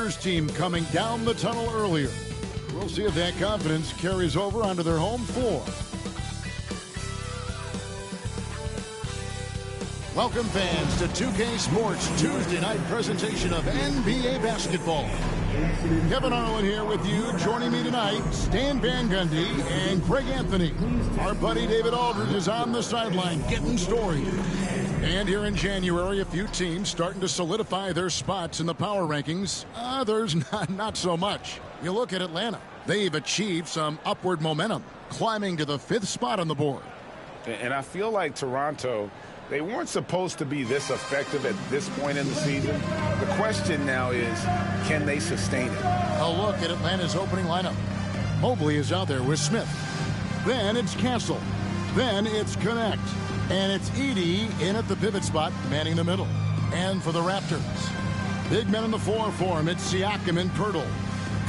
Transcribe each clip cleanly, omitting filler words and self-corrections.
Raptors team coming down the tunnel earlier. We'll see if that confidence carries over onto their home floor. Welcome fans to 2K Sports Tuesday night presentation of NBA basketball. Kevin Harlan here with you. Joining me tonight, Stan Van Gundy and Craig Anthony. Our buddy David Aldridge is on the sideline getting stories. And here in January, a few teams starting to solidify their spots in the power rankings. Others not so much. You look at Atlanta. They've achieved some upward momentum, climbing to the 5th spot on the board. And I feel like Toronto, they weren't supposed to be this effective at this point in the season. The question now is, can they sustain it? A look at Atlanta's opening lineup. Mobley is out there with Smith. Then it's Castle. Then it's Connect. And it's Edey in at the pivot spot, manning the middle. And for the Raptors, big men in the 4 for him. It's Siakam and Pirtle.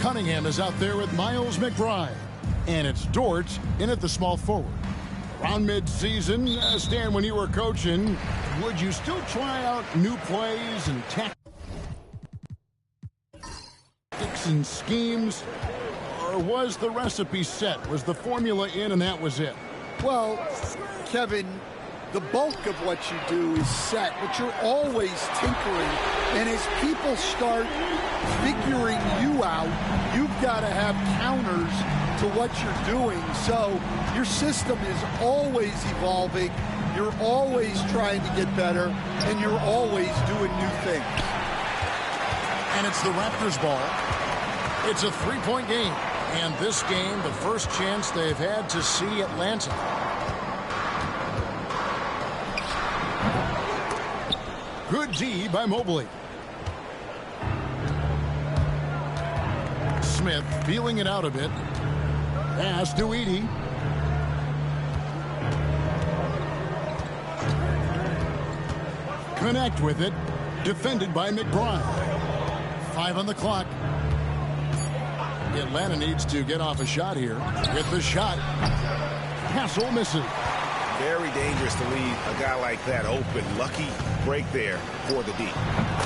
Cunningham is out there with Miles McBride. And it's Dort in at the small forward. Around mid-season, Stan, when you were coaching, would you still try out new plays and tactics and schemes? Or was the recipe set? Was the formula in and that was it? Well, Kevin, the bulk of what you do is set, but you're always tinkering. And as people start figuring you out, you've got to have counters to what you're doing. So your system is always evolving. You're always trying to get better, and you're always doing new things. And it's the Raptors ball. It's a 3-point game. And this game, the first chance they've had to see Atlanta. Good D by Mobley. Smith feeling it out a bit. Pass to Edey. Connect with it. Defended by McBride. 5 on the clock. Atlanta needs to get off a shot here. Get the shot. Castle misses. Very dangerous to leave a guy like that open. Lucky break there for the D.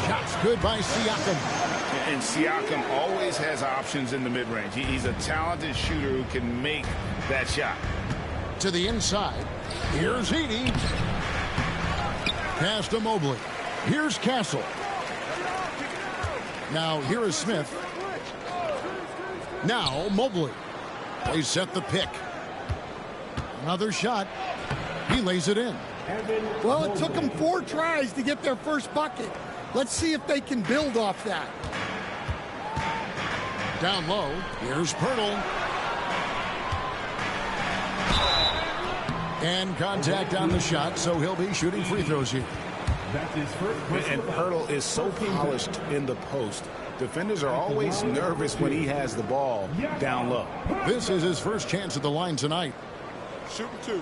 Shots good by Siakam. And Siakam always has options in the mid-range. He's a talented shooter who can make that shot. To the inside. Here's Edey. Pass to Mobley. Here's Castle. Now here is Smith. Now Mobley. They set the pick. Another shot. He lays it in. Well, it took them 4 tries to get their first bucket. Let's see if they can build off that. Down low, here's Pirtle. And contact on the shot, so he'll be shooting free throws here. And Pirtle is so polished in the post. Defenders are always nervous when he has the ball down low. This is his first chance at the line tonight. Shooting 2.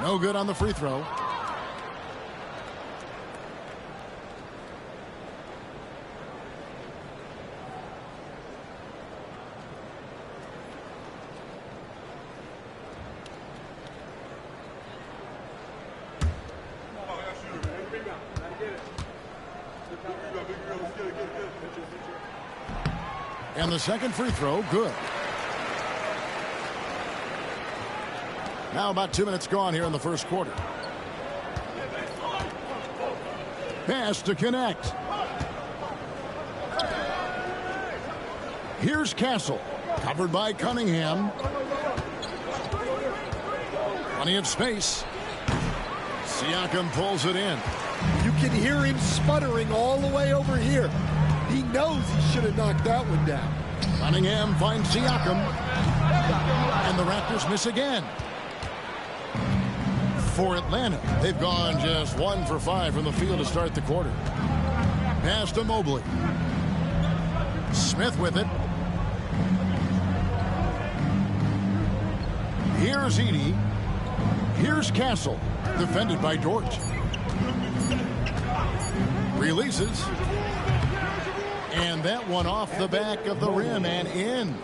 No good on the free throw. And the second free throw, good. Now about 2 minutes gone here in the first quarter. Pass to Connect. Here's Castle. Covered by Cunningham. Plenty of space. Siakam pulls it in. You can hear him sputtering all the way over here. He knows he should have knocked that one down. Cunningham finds Siakam. And the Raptors miss again. For Atlanta, they've gone just 1 for 5 from the field to start the quarter. Pass to Mobley. Smith with it. Here's Edey. Here's Castle. Defended by Dort. Releases. And that one off the back of the rim and in.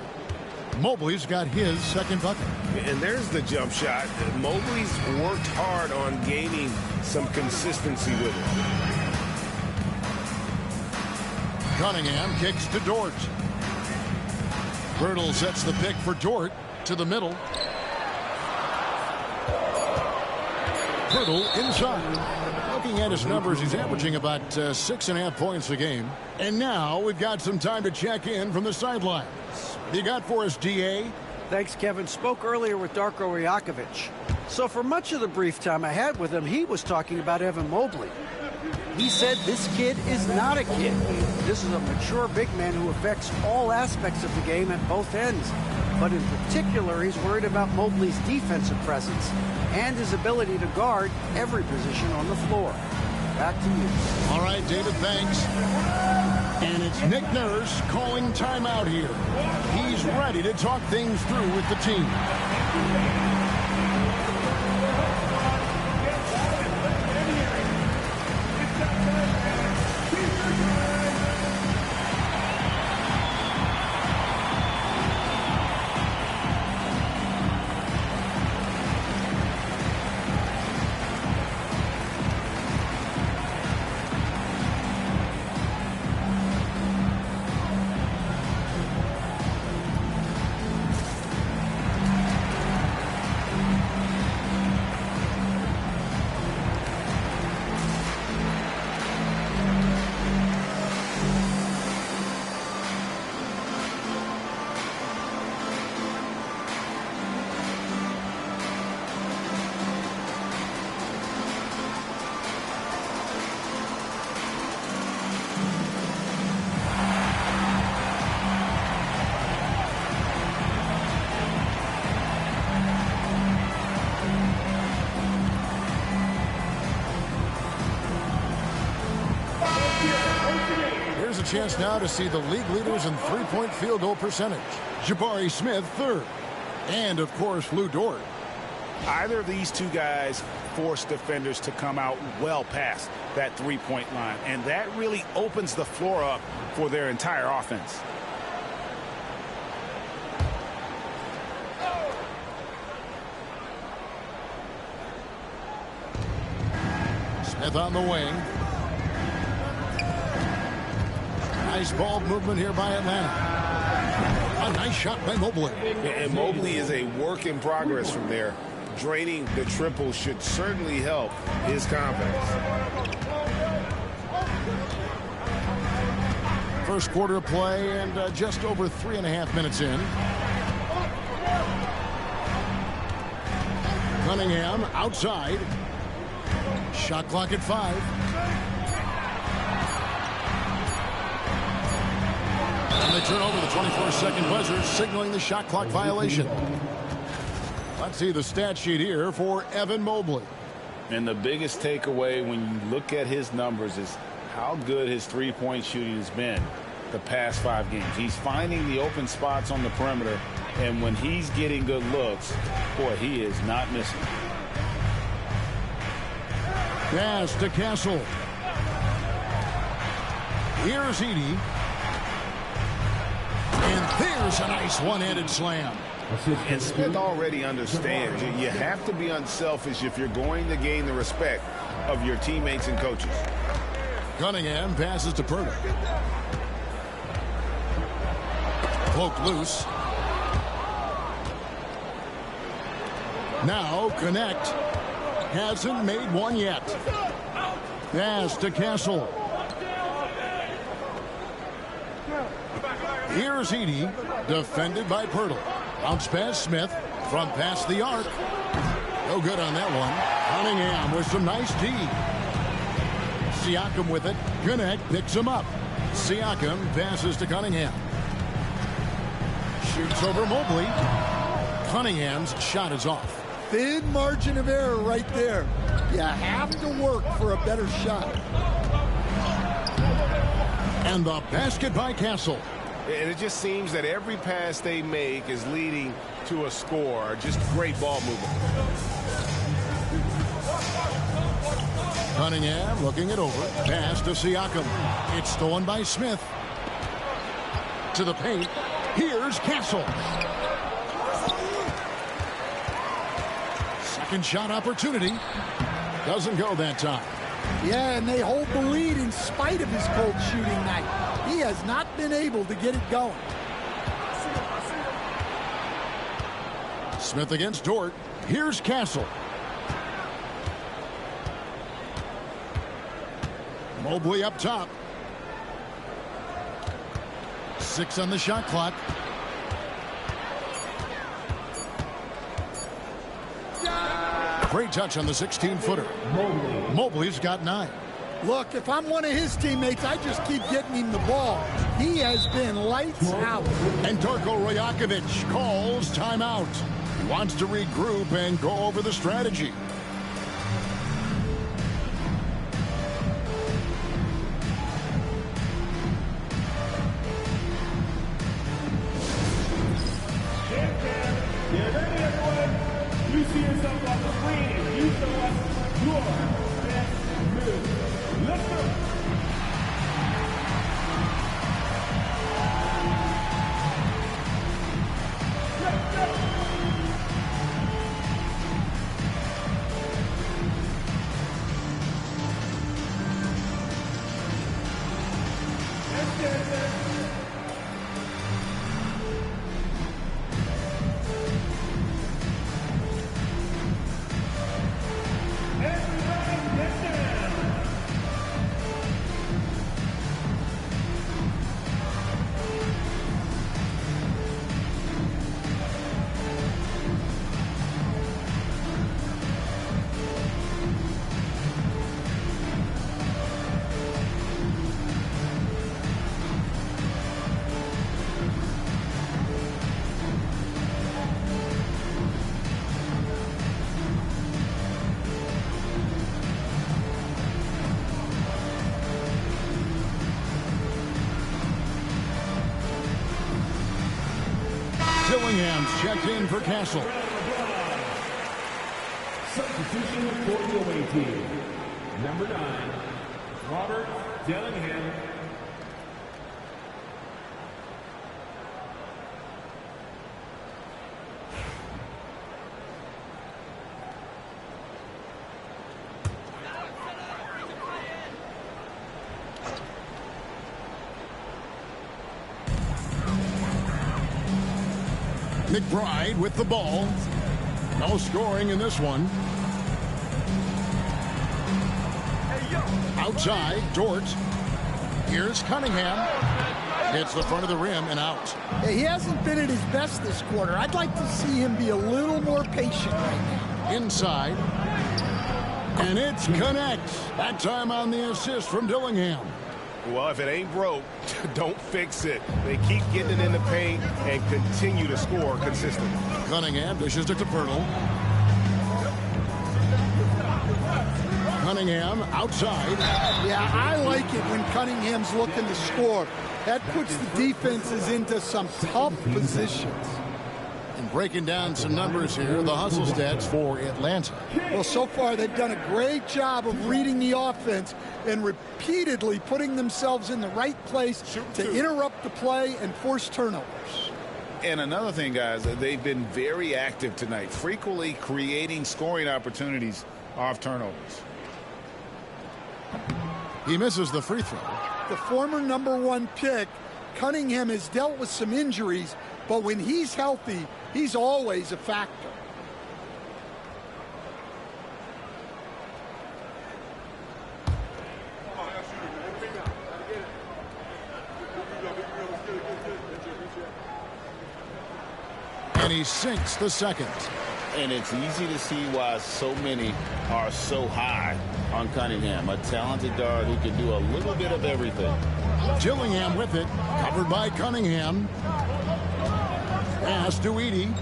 Mobley's got his second bucket. And there's the jump shot. Mobley's worked hard on gaining some consistency with it. Cunningham kicks to Dort. Birtle sets the pick for Dort to the middle. Birtle inside. Looking at his numbers, he's averaging about 6.5 points a game. And now we've got some time to check in from the sidelines. What you got for us, DA? Thanks, Kevin. Spoke earlier with Darko Rajakovic. So for much of the brief time I had with him, he was talking about Evan Mobley. He said this kid is not a kid. This is a mature big man who affects all aspects of the game at both ends. But in particular, he's worried about Mobley's defensive presence and his ability to guard every position on the floor. Back to you. All right, David, thanks. And it's Nick Nurse calling timeout here. He's ready to talk things through with the team. Chance now to see the league leaders in three-point field goal percentage. Jabari Smith third. And, of course, Lou Dort. Either of these two guys force defenders to come out well past that three-point line. And that really opens the floor up for their entire offense. Smith on the wing. Nice ball movement here by Atlanta. A nice shot by Mobley. And Mobley is a work in progress from there. Draining the triple should certainly help his confidence. First quarter of play and just over 3.5 minutes in. Cunningham outside. Shot clock at 5. And they turn over the 24-second buzzer, signaling the shot clock violation. Let's see the stat sheet here for Evan Mobley. And the biggest takeaway when you look at his numbers is how good his three-point shooting has been the past 5 games. He's finding the open spots on the perimeter, and when he's getting good looks, boy, he is not missing. Pass to Castle. Here's Edey. And there's a nice one-handed slam. And Smith already understands you have to be unselfish if you're going to gain the respect of your teammates and coaches. Cunningham passes to Pirtle. Poked loose. Now connect. Hasn't made one yet. Pass to Castle. Here's Edey, defended by Pirtle. Bounce pass Smith from past the arc. No good on that one. Cunningham with some nice D. Siakam with it. Gwinnett picks him up. Siakam passes to Cunningham. Shoots over Mobley. Cunningham's shot is off. Thin margin of error right there. You have to work for a better shot. And the basket by Castle. And it just seems that every pass they make is leading to a score. Just great ball movement. Cunningham looking it over. Pass to Siakam. It's stolen by Smith. To the paint. Here's Castle. Second shot opportunity. Doesn't go that time. Yeah, and they hold the lead in spite of his cold shooting night. He has not been able to get it going. Smith against Dort. Here's Castle. Mobley up top. 6 on the shot clock. Great touch on the 16-footer. Mobley's got 9. Look, if I'm one of his teammates, I just keep getting him the ball. He has been lights out. And Darko Rajakovic calls timeout. He wants to regroup and go over the strategy. You see yourself on the screen and you show us your best move. Let's go. Let's go. Dillingham's checked in for Castle. Substitution for the away team. Number 9, Robert Dillingham. McBride with the ball. No scoring in this one. Outside, Dort. Here's Cunningham. Hits the front of the rim and out. He hasn't been at his best this quarter. I'd like to see him be a little more patient right now. Inside. And it's connects. That time on the assist from Dillingham. Well, if it ain't broke, don't fix it. They keep getting it in the paint and continue to score consistently. Cunningham dishes it to Pirtle. Cunningham outside. Yeah, I like it when Cunningham's looking to score. That puts the defenses into some tough positions. And breaking down some numbers here, the hustle stats for Atlanta. Well, so far they've done a great job of reading the offense and repeatedly putting themselves in the right place to interrupt the play and force turnovers. And another thing, guys, they've been very active tonight, frequently creating scoring opportunities off turnovers. He misses the free throw. The former #1 pick, Cunningham, has dealt with some injuries, but when he's healthy, he's always a factor. And he sinks the second. And it's easy to see why so many are so high on Cunningham, a talented guard who can do a little bit of everything. Dillingham with it, covered by Cunningham. Pass to Edey.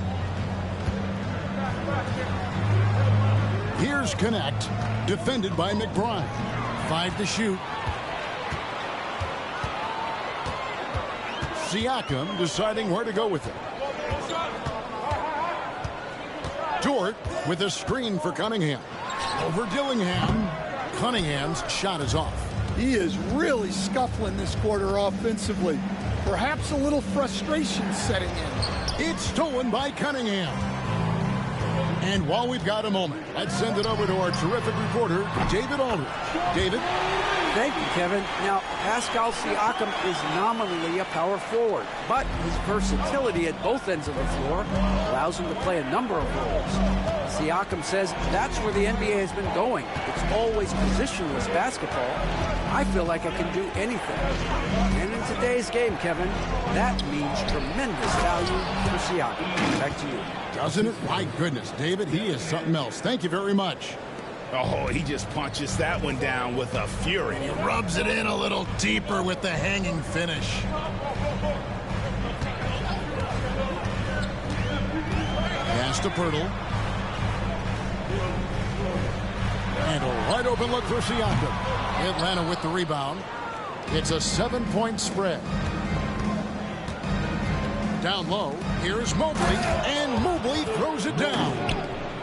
Here's Connect, defended by McBride. 5 to shoot. Siakam deciding where to go with it. Dort with a screen for Cunningham. Over Dillingham. Cunningham's shot is off. He is really scuffling this quarter offensively. Perhaps a little frustration setting in. It's stolen by Cunningham. And while we've got a moment, let's send it over to our terrific reporter, David Aldridge. David? Thank you, Kevin. Now, Pascal Siakam is nominally a power forward, but his versatility at both ends of the floor allows him to play a number of roles. Siakam says that's where the NBA has been going. It's always positionless basketball. I feel like I can do anything. And in today's game, Kevin, that means tremendous value for Siakam. Back to you. Doesn't it? My goodness, David, he is something else. Thank you very much. Oh, he just punches that one down with a fury. He rubs it in a little deeper with the hanging finish. Pass to Pirtle. And a wide open look for Siakam. Atlanta with the rebound. It's a 7-point spread. Down low, here's Mobley, and Mobley throws it down.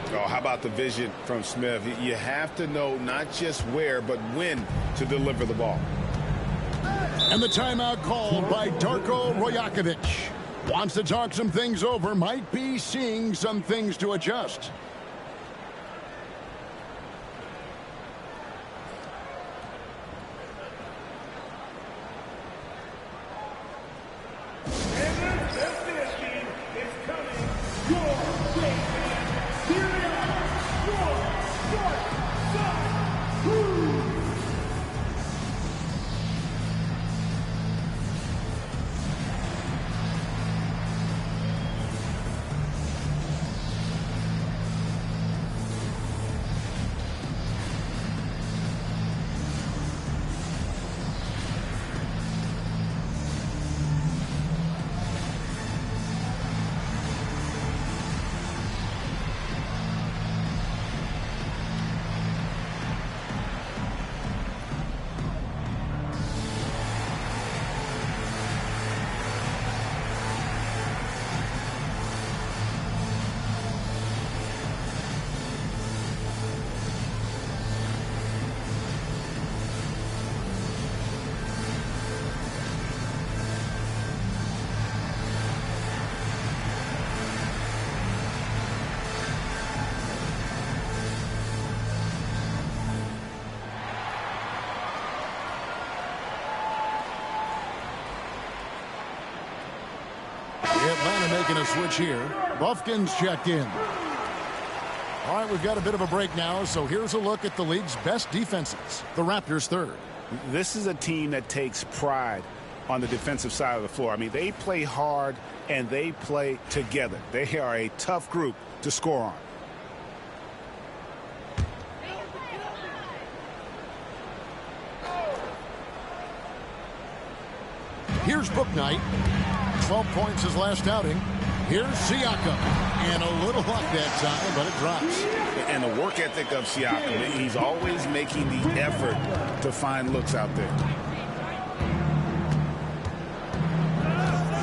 Oh, how about the vision from Smith? You have to know not just where, but when to deliver the ball. And the timeout called by Darko Rajakovic. Wants to talk some things over, might be seeing some things to adjust. Atlanta making a switch here. Buffkin's checked in. All right, we've got a bit of a break now, so here's a look at the league's best defenses. The Raptors third. This is a team that takes pride on the defensive side of the floor. I mean, they play hard and they play together. They are a tough group to score on. Here's Bouknight. 12 points his last outing. Here's Siakam. And a little luck that time, but it drops. And the work ethic of Siakam, he's always making the effort to find looks out there.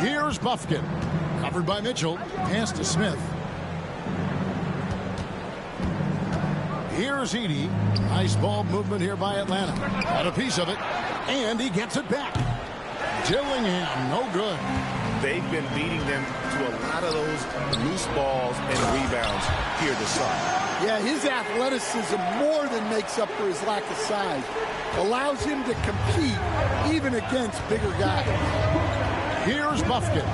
Here's Buffkin. Covered by Mitchell. Pass to Smith. Here's Edey. Nice ball movement here by Atlanta. Got a piece of it. And he gets it back. Dillingham, no good. They've been beating them to a lot of those loose balls and rebounds here to start. Yeah, his athleticism more than makes up for his lack of size. Allows him to compete even against bigger guys. Here's Buffkin.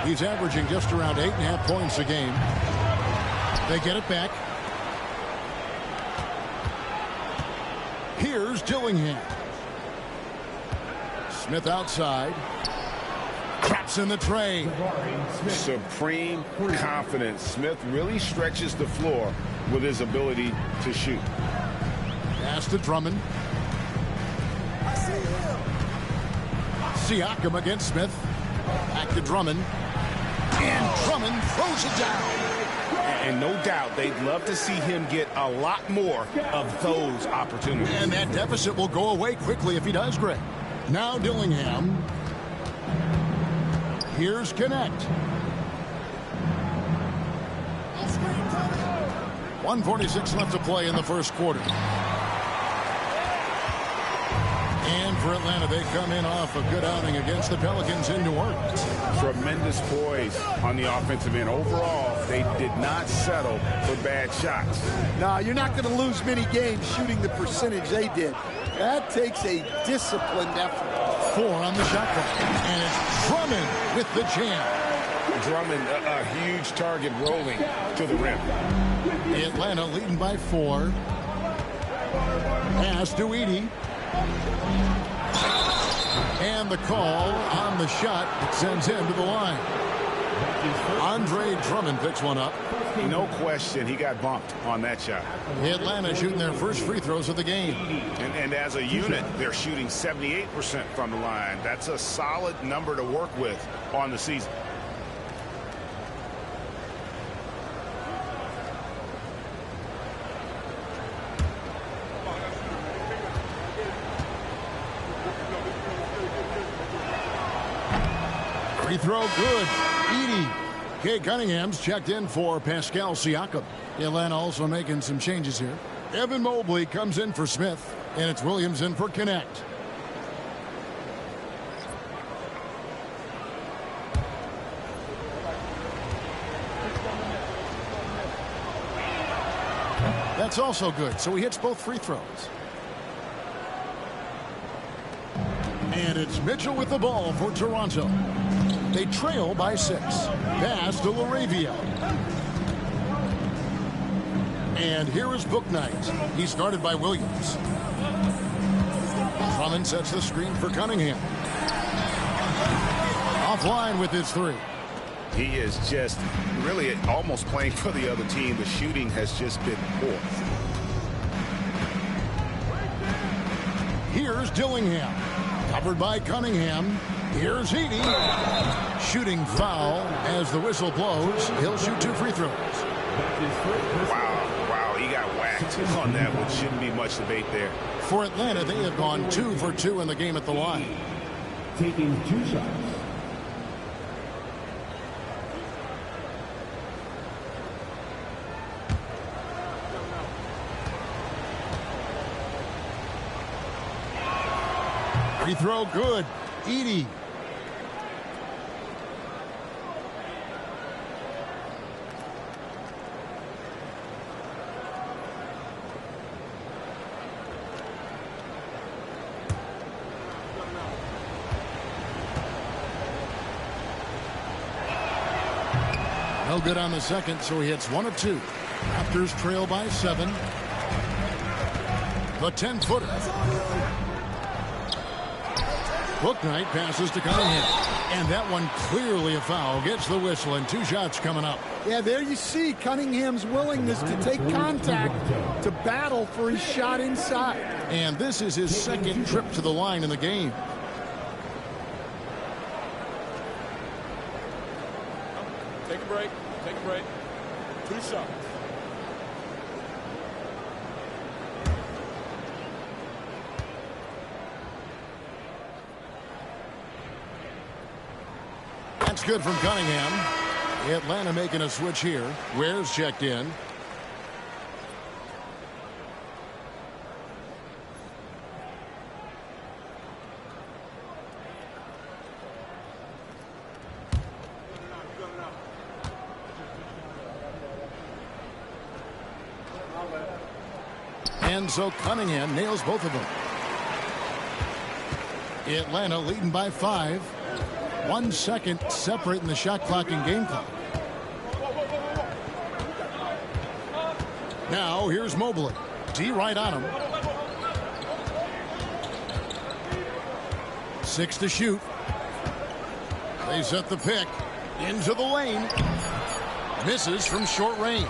He's averaging just around 8.5 points a game. They get it back. Here's Dillingham. Smith outside. Traps in the tray. Supreme confidence. Smith really stretches the floor with his ability to shoot. Pass to Drummond. Siakam against Smith. Back to Drummond. And Drummond throws it down. And no doubt they'd love to see him get a lot more of those opportunities. And that deficit will go away quickly if he does, Greg. Now Dillingham. Here's Connect. 1:46 left to play in the first quarter. And For Atlanta, they come in off a good outing against the Pelicans in New Orleans. Tremendous poise on the offensive end. Overall, they did not settle for bad shots. No, you're not going to lose many games shooting the percentage they did. That takes a disciplined effort. 4 on the shot clock. And it's Drummond with the jam. Drummond, a huge target rolling to the rim. Atlanta leading by 4. Pass to Edey. And the call on the shot sends him to the line. Andre Drummond picks one up. No question, he got bumped on that shot. Atlanta shooting their first free throws of the game. And as a unit, they're shooting 78% from the line. That's a solid number to work with on the season. Free throw good. Edey. Kay Cunningham's checked in for Pascal Siakam. Atlanta also making some changes here. Evan Mobley comes in for Smith, and it's Williams in for Connect. That's also good, so he hits both free throws. And it's Mitchell with the ball for Toronto. They trail by 6. Pass to LaRavia. And here is Bouknight. He's guarded by Williams. Drummond sets the screen for Cunningham. Offline with his 3. He is just really almost playing for the other team. The shooting has just been poor. Here's Dillingham. Covered by Cunningham. Here's Edey. Shooting foul as the whistle blows. He'll shoot 2 free throws. Wow, he got whacked on that one. Shouldn't be much debate there. For Atlanta, they have gone 2 for 2 in the game at the line. Taking 2 shots. Free throw good. Edey. No good on the second, so he hits 1 of 2. Raptors trail by 7. The 10-footer. Bouknight passes to Cunningham. And that one clearly a foul. Gets the whistle and 2 shots coming up. Yeah, there you see Cunningham's willingness to take contact to battle for his shot inside. And this is his second trip to the line in the game. Take a break. Take a break. 2 shots. That's good from Cunningham. Atlanta making a switch here. Ware's checked in. And so Cunningham nails both of them. Atlanta leading by 5. 1 second separating the shot clock and game clock. Now here's Mobley. D right on him. 6 to shoot. They set the pick into the lane. Misses from short range.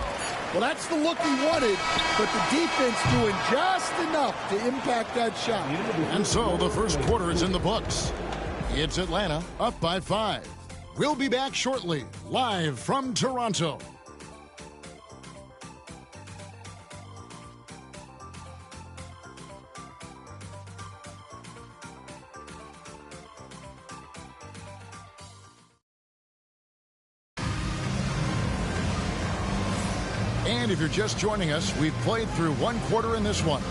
Well, that's the look he wanted, but the defense doing just enough to impact that shot. And so the first quarter is in the books. It's Atlanta up by 5. We'll be back shortly, live from Toronto. And if you're just joining us, we've played through 1 quarter in this one.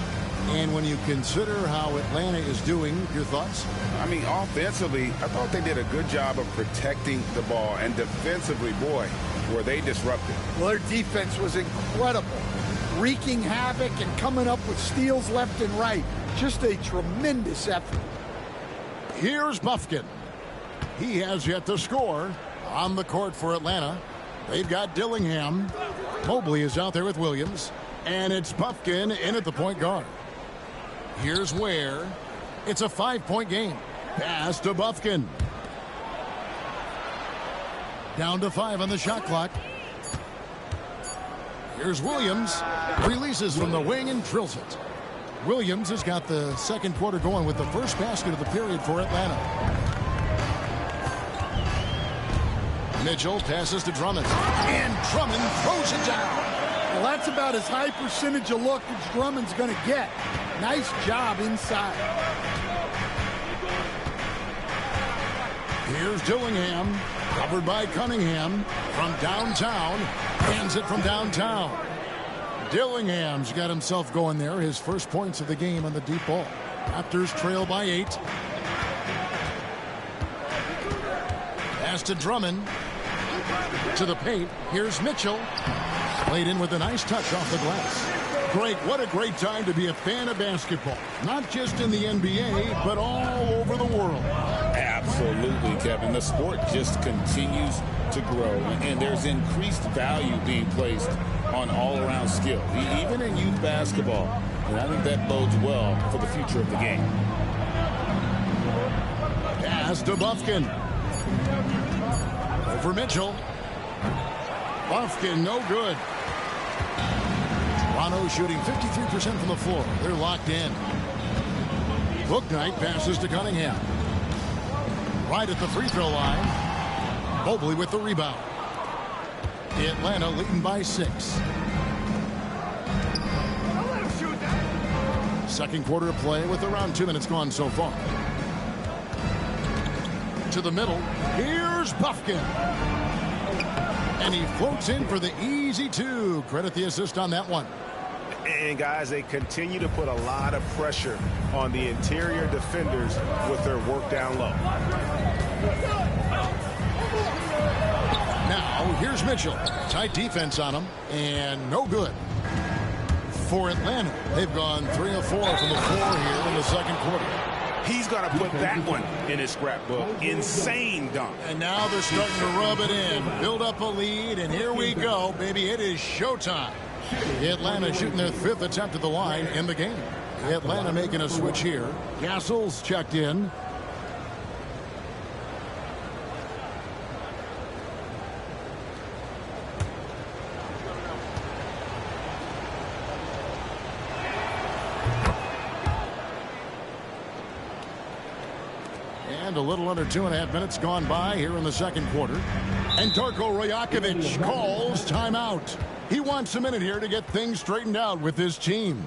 And when you consider how Atlanta is doing, your thoughts? I mean, offensively, I thought they did a good job of protecting the ball. And defensively, boy, were they disruptive. Well, their defense was incredible, wreaking havoc and coming up with steals left and right. Just a tremendous effort. Here's Buffkin. He has yet to score on the court for Atlanta. They've got Dillingham. Mobley is out there with Williams. And it's Buffkin in at the point guard. Here's Ware. It's a 5-point game. Pass to Buffkin. Down to 5 on the shot clock. Here's Williams. Releases from the wing and drills it. Williams has got the second quarter going with the first basket of the period for Atlanta. Mitchell passes to Drummond. And Drummond throws it down. Well, that's about as high percentage of look as Drummond's going to get. Nice job inside. Here's Dillingham, covered by Cunningham from downtown. Hands it from downtown. Dillingham's got himself going there. His first points of the game on the deep ball. Raptors trail by 8. Pass to Drummond. To the paint. Here's Mitchell. Played in with a nice touch off the glass. Greg, what a great time to be a fan of basketball. Not just in the NBA, but all over the world. Absolutely, Kevin. The sport just continues to grow, and there's increased value being placed on all-around skill, even in youth basketball. And I think that bodes well for the future of the game. Pass to Buffkin. Over Mitchell. Buffkin, no good. Toronto shooting 53% from the floor. They're locked in. Bouknight passes to Cunningham. Right at the free throw line. Mobley with the rebound. Atlanta leading by 6. Second quarter of play with around 2 minutes gone so far. To the middle. Here's Buffkin. And he floats in for the easy 2. Credit the assist on that one. And, guys, they continue to put a lot of pressure on the interior defenders with their work down low. Now, here's Mitchell. Tight defense on him, and no good. For Atlanta, they've gone 3 of 4 from the floor here in the second quarter. He's going to put that one in his scrapbook. Insane dunk. And now they're starting to rub it in, build up a lead, and here we go, baby. It is showtime. Atlanta shooting their 5th attempt at the line in the game. Atlanta making a switch here. Castle's checked in. And a little under 2.5 minutes gone by here in the second quarter. And Darko Rajakovic calls timeout. He wants a minute here to get things straightened out with his team.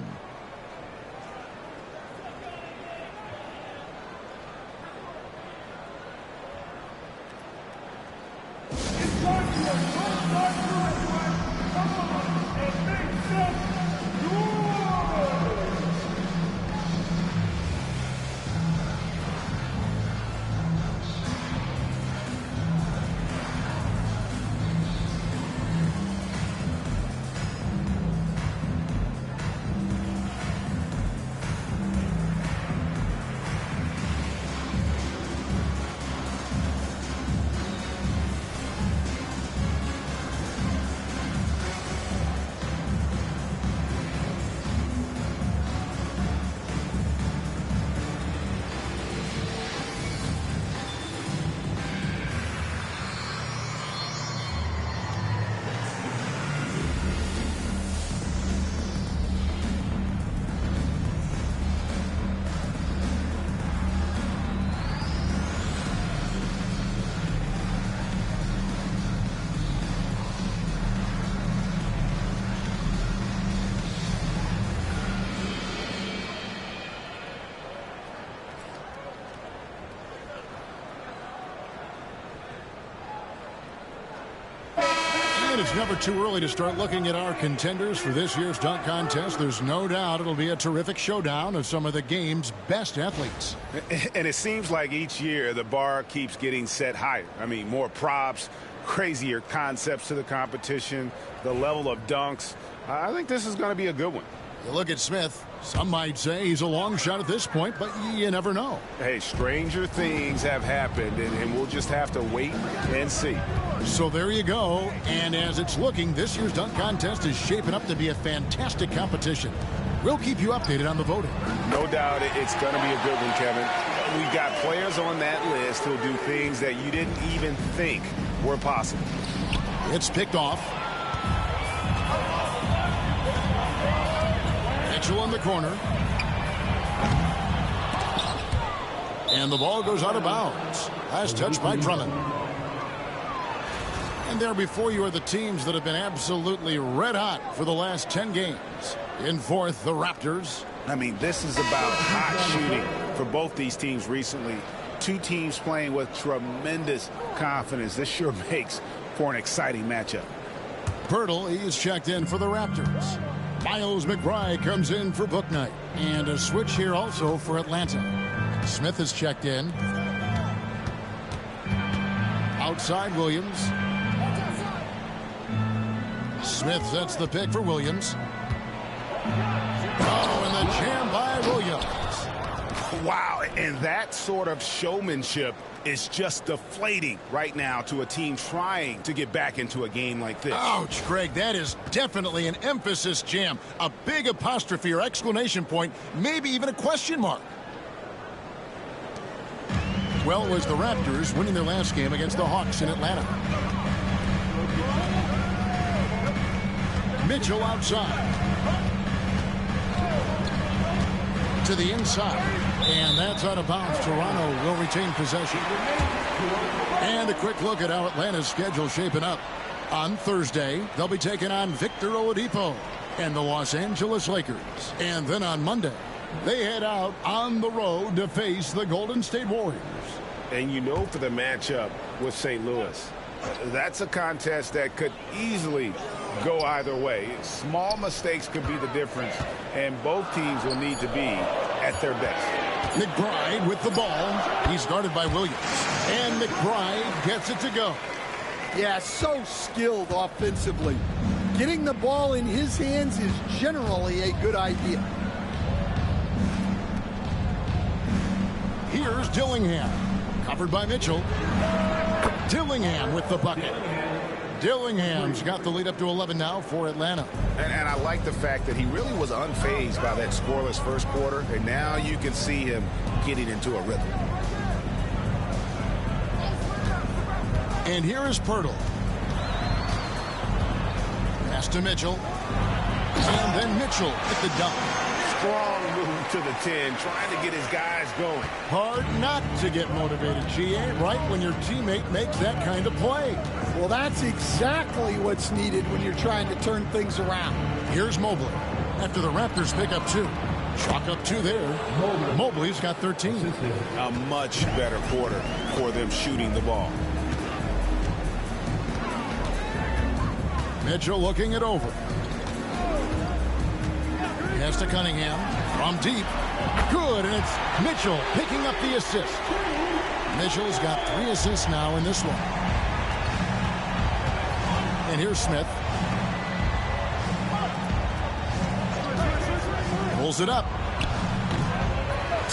And it's never too early to start looking at our contenders for this year's dunk contest. There's no doubt it'll be a terrific showdown of some of the game's best athletes. And it seems like each year the bar keeps getting set higher. I mean, more props, crazier concepts to the competition, the level of dunks. I think this is going to be a good one. You look at Smith. Some might say he's a long shot at this point, but you never know. Hey, stranger things have happened, and we'll just have to wait and see. So there you go. And as it's looking, this year's dunk contest is shaping up to be a fantastic competition. We'll keep you updated on the voting. No doubt it's going to be a good one, Kevin. We've got players on that list who'll do things that you didn't even think were possible. It's picked off. Mitchell in the corner. And the ball goes out of bounds. Last touch by Drummond. And there before you are the teams that have been absolutely red hot for the last 10 games. In fourth, the Raptors. I mean, this is about hot shooting for both these teams recently. Two teams playing with tremendous confidence. This sure makes for an exciting matchup. Pirtle, he is checked in for the Raptors. Miles McBride comes in for Bouknight. And a switch here also for Atlanta. Smith is checked in. Outside Williams. Smith sets the pick for Williams. Oh, and the jam by Williams. Wow, and that sort of showmanship is just deflating right now to a team trying to get back into a game like this. Ouch, Greg, that is definitely an emphasis jam. A big apostrophe or exclamation point, maybe even a question mark. Well, it was the Raptors winning their last game against the Hawks in Atlanta. Mitchell outside. To the inside. And that's out of bounds. Toronto will retain possession. And a quick look at how Atlanta's schedule shaping up. On Thursday, they'll be taking on Victor Oladipo and the Los Angeles Lakers. And then on Monday, they head out on the road to face the Golden State Warriors. And you know, for the matchup with St. Louis, that's a contest that could easily go either way. Small mistakes could be the difference, and both teams will need to be at their best. McBride with the ball. He's guarded by Williams. And McBride gets it to go. Yeah, so skilled offensively. Getting the ball in his hands is generally a good idea. Here's Dillingham. Covered by Mitchell. Dillingham with the bucket. Dillingham's got the lead up to 11 now for Atlanta. And I like the fact that he really was unfazed by that scoreless first quarter, and now you can see him getting into a rhythm. And here is Pirtle. Pass to Mitchell. And then Mitchell with the dunk. Strong move to the 10, trying to get his guys going. Hard not to get motivated, GA, right when your teammate makes that kind of play. Well, that's exactly what's needed when you're trying to turn things around. Here's Mobley. After the Raptors pick up 2. Chalk up 2 there. Mobley's got 13. A much better quarter for them shooting the ball. Mitchell looking it over. Pass to Cunningham from deep. Good, and it's Mitchell picking up the assist. Mitchell's got 3 assists now in this one. And here's Smith. Pulls it up.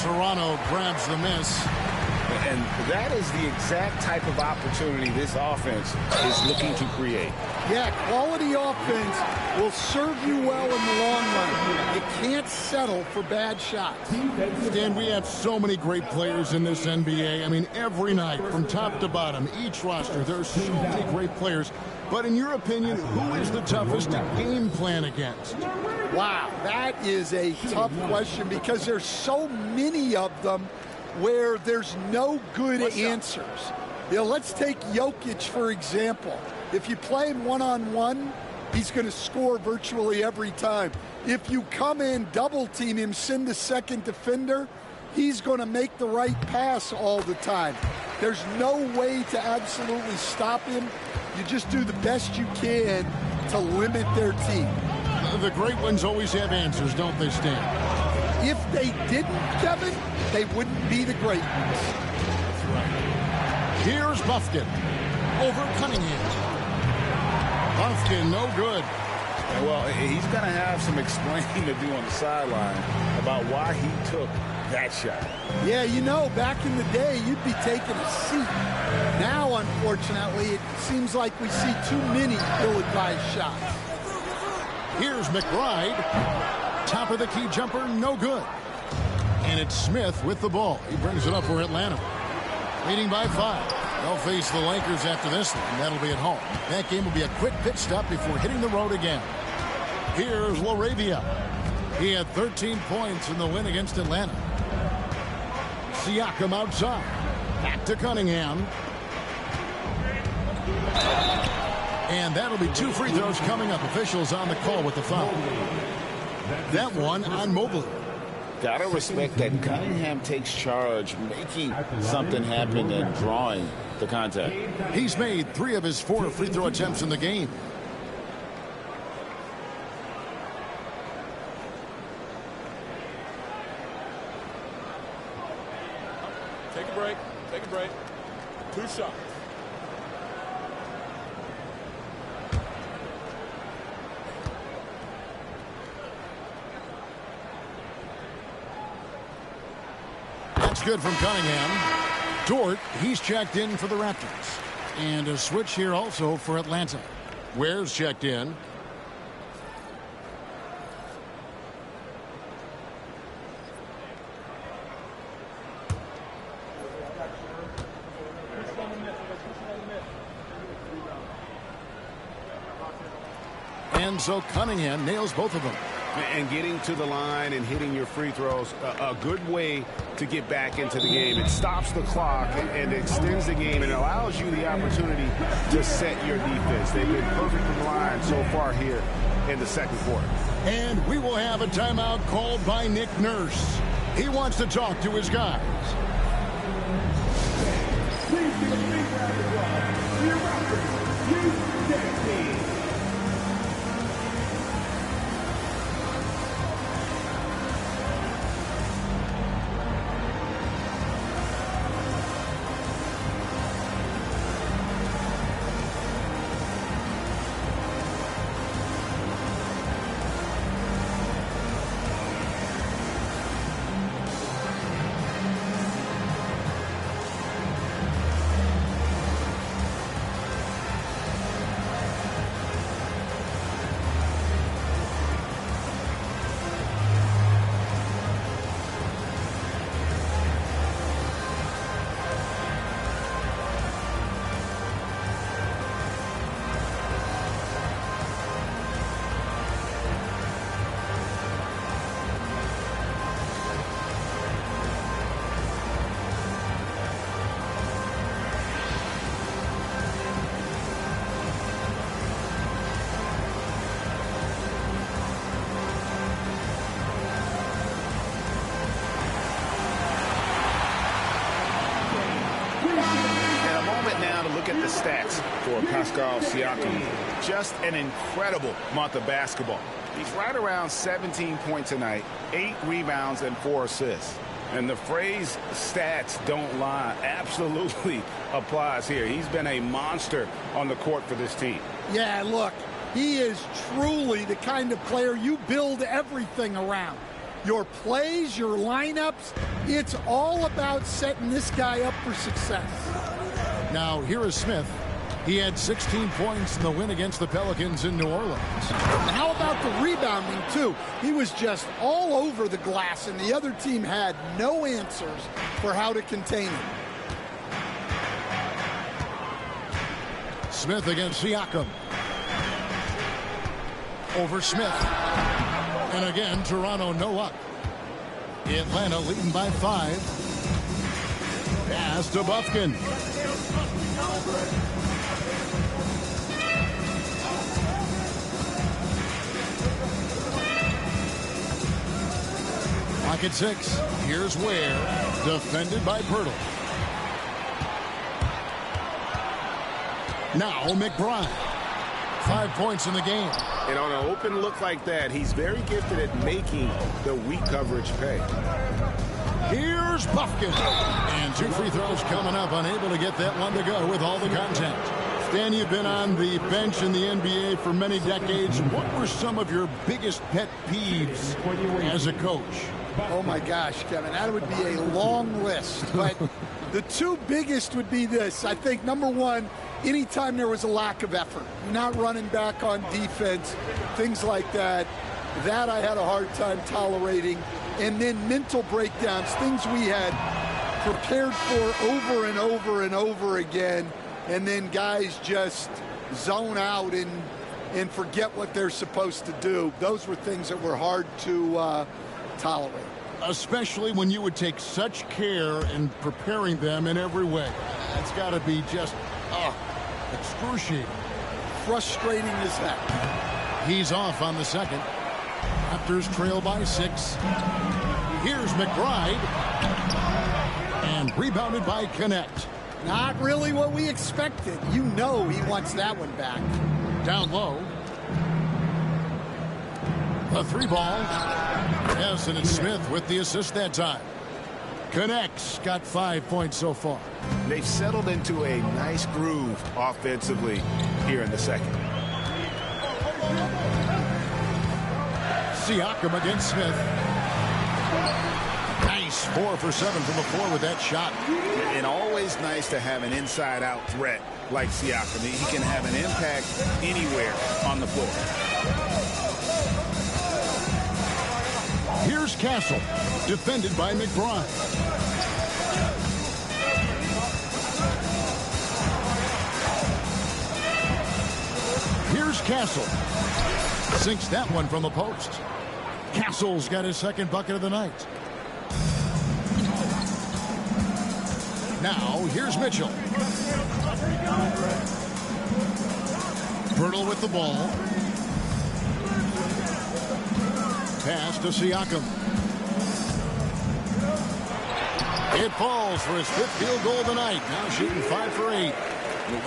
Toronto grabs the miss. And that is the exact type of opportunity this offense is looking to create. Yeah, quality offense will serve you well in the long run. You can't settle for bad shots. Dan, we have so many great players in this NBA. I mean, every night, from top to bottom, each roster, there's so many great players. But in your opinion, who is the toughest to game plan against? Wow, that is a tough question because there's so many of them where there's no good answers. You know, let's take Jokic, for example. If you play him one-on-one, he's going to score virtually every time. If you come in, double-team him, send the second defender, he's going to make the right pass all the time. There's no way to absolutely stop him. You just do the best you can to limit their team. The great ones always have answers, don't they, Stan? If they didn't, Kevin, they wouldn't be the great ones. That's right. Here's Buffkin over Cunningham. Buffkin, no good. Well, he's going to have some explaining to do on the sideline about why he took that shot. Yeah, you know, back in the day, you'd be taking a seat. Now, unfortunately, it seems like we see too many ill-advised shots. Here's McBride. Top of the key jumper, no good. And it's Smith with the ball. He brings it up for Atlanta. Leading by 5. They'll face the Lakers after this one. That'll be at home. That game will be a quick pit stop before hitting the road again. Here's LaRavia. He had 13 points in the win against Atlanta. Siakam outside. Back to Cunningham. And that'll be 2 free throws coming up. Officials on the call with the foul. That one on Mobley. Gotta respect that Cunningham takes charge, making something happen and drawing the contact. He's made 3 of his 4 free throw attempts in the game. Take a break. Take a break. 2 shots. That's good from Cunningham. Dort, he's checked in for the Raptors. And a switch here also for Atlanta. Ware's checked in. And so Cunningham nails both of them. And getting to the line and hitting your free throws, a good way to get back into the game. It stops the clock and extends the game and allows you the opportunity to set your defense. They've been perfect from the line so far here in the second quarter. And we will have a timeout called by Nick Nurse. He wants to talk to his guys. Please give a big round of applause to your Raptors. You get team. Look at the stats for Pascal Siakam. Just an incredible month of basketball. He's right around 17 points a night, 8 rebounds, and 4 assists. And the phrase stats don't lie absolutely applies here. He's been a monster on the court for this team. Yeah, look, he is truly the kind of player you build everything around. Your plays, your lineups, it's all about setting this guy up for success. Now, here is Smith. He had 16 points in the win against the Pelicans in New Orleans. And how about the rebounding, too? He was just all over the glass, and the other team had no answers for how to contain him. Smith against Siakam. Over Smith. And again, Toronto no up. Atlanta leading by 5. Pass to Buffkin. Pocket 6. Here's Ware. Defended by Pirtle. Now McBride. 5 points in the game. And on an open look like that, he's very gifted at making the weak coverage pay. Here's Buffkin. And 2 free throws coming up. Unable to get that one to go with all the contact. Stan, you've been on the bench in the NBA for many decades. What were some of your biggest pet peeves as a coach? Oh, my gosh, Kevin, that would be a long list. But the 2 biggest would be this. I think, number one, anytime there was a lack of effort, you're not running back on defense, things like that, that I had a hard time tolerating. And then mental breakdowns, things we had prepared for over and over and over again, and then guys just zone out and forget what they're supposed to do. Those were things that were hard to tolerate. Especially when you would take such care in preparing them in every way. That's got to be just excruciating. Frustrating as heck. He's off on the second. Raptors trail by 6. Here's McBride. And rebounded by Connect. Not really what we expected. You know he wants that one back. Down low. The 3 ball. Yes, and it's Smith with the assist that time. Connects. Got 5 points so far. They've settled into a nice groove offensively here in the second. Siakam against Smith. Nice 4 for 7 from the floor with that shot. And always nice to have an inside-out threat like Siakam. He can have an impact anywhere on the floor. Here's Castle, defended by McBride. Here's Castle. Sinks that one from the post. Castle's got his second bucket of the night. Now, here's Mitchell. Pirtle with the ball. Pass to Siakam. It falls for his 5th field goal of the night. Now shooting 5 for 8.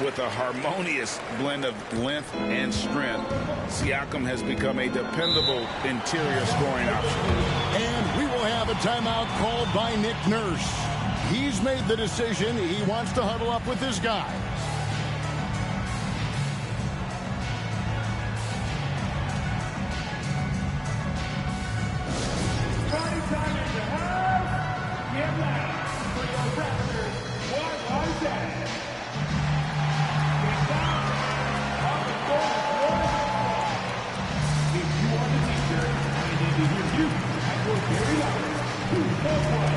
With a harmonious blend of length and strength, Siakam has become a dependable interior scoring option. And we will have a timeout called by Nick Nurse. He's made the decision. He wants to huddle up with his guys. Party time in the house. Get loud for your Raptors. What was that? Get down on the floor. If you are the teacher, I need to hear you at your very loudest. Who's the one?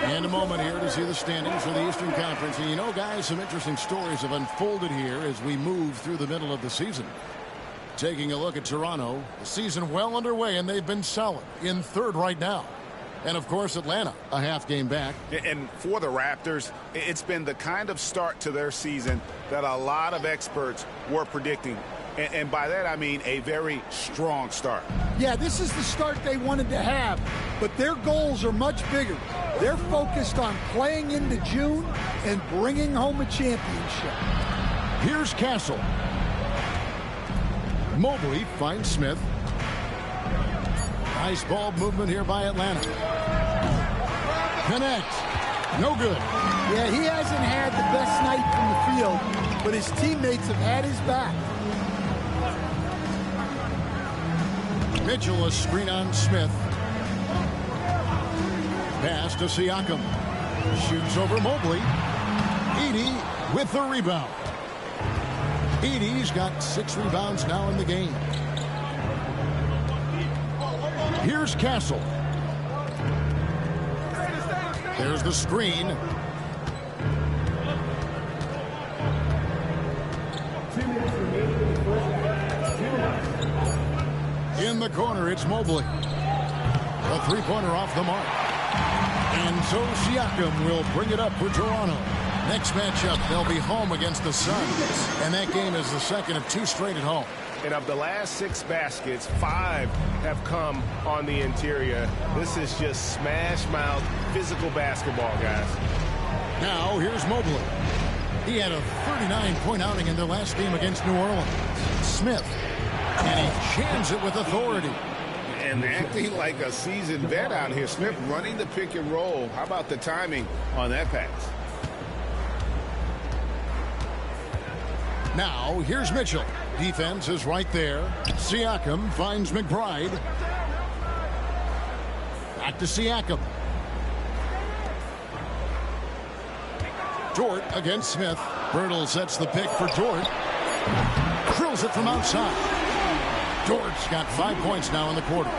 And a moment here to see the standings for the Eastern Conference. And you know, guys, some interesting stories have unfolded here as we move through the middle of the season. Taking a look at Toronto, the season well underway, and they've been solid in 3rd right now. And, of course, Atlanta, a half game back. And for the Raptors, it's been the kind of start to their season that a lot of experts were predicting. And by that, I mean a very strong start. Yeah, this is the start they wanted to have, but their goals are much bigger. They're focused on playing into June and bringing home a championship. Here's Castle. Mobley finds Smith. Nice ball movement here by Atlanta. Connect. No good. Yeah, he hasn't had the best night from the field, but his teammates have had his back. Mitchell a screen on Smith. Pass to Siakam. Shoots over Mobley. Edey with the rebound. Edey's got 6 rebounds now in the game. Here's Castle. There's the screen. In the corner, it's Mobley. A three-pointer off the mark. And so Siakam will bring it up for Toronto. Next matchup, they'll be home against the Suns. And that game is the second of 2 straight at home. And of the last 6 baskets, 5 have come on the interior. This is just smash-mouth physical basketball, guys. Now, here's Mobley. He had a 39-point outing in their last game against New Orleans. Smith. And he jams it with authority. And acting like a seasoned vet out here. Smith running the pick and roll. How about the timing on that pass? Now, here's Mitchell. Defense is right there. Siakam finds McBride. Back to Siakam. Dort against Smith. Bertle sets the pick for Dort. Drills it from outside. Dort's got 5 points now in the quarter.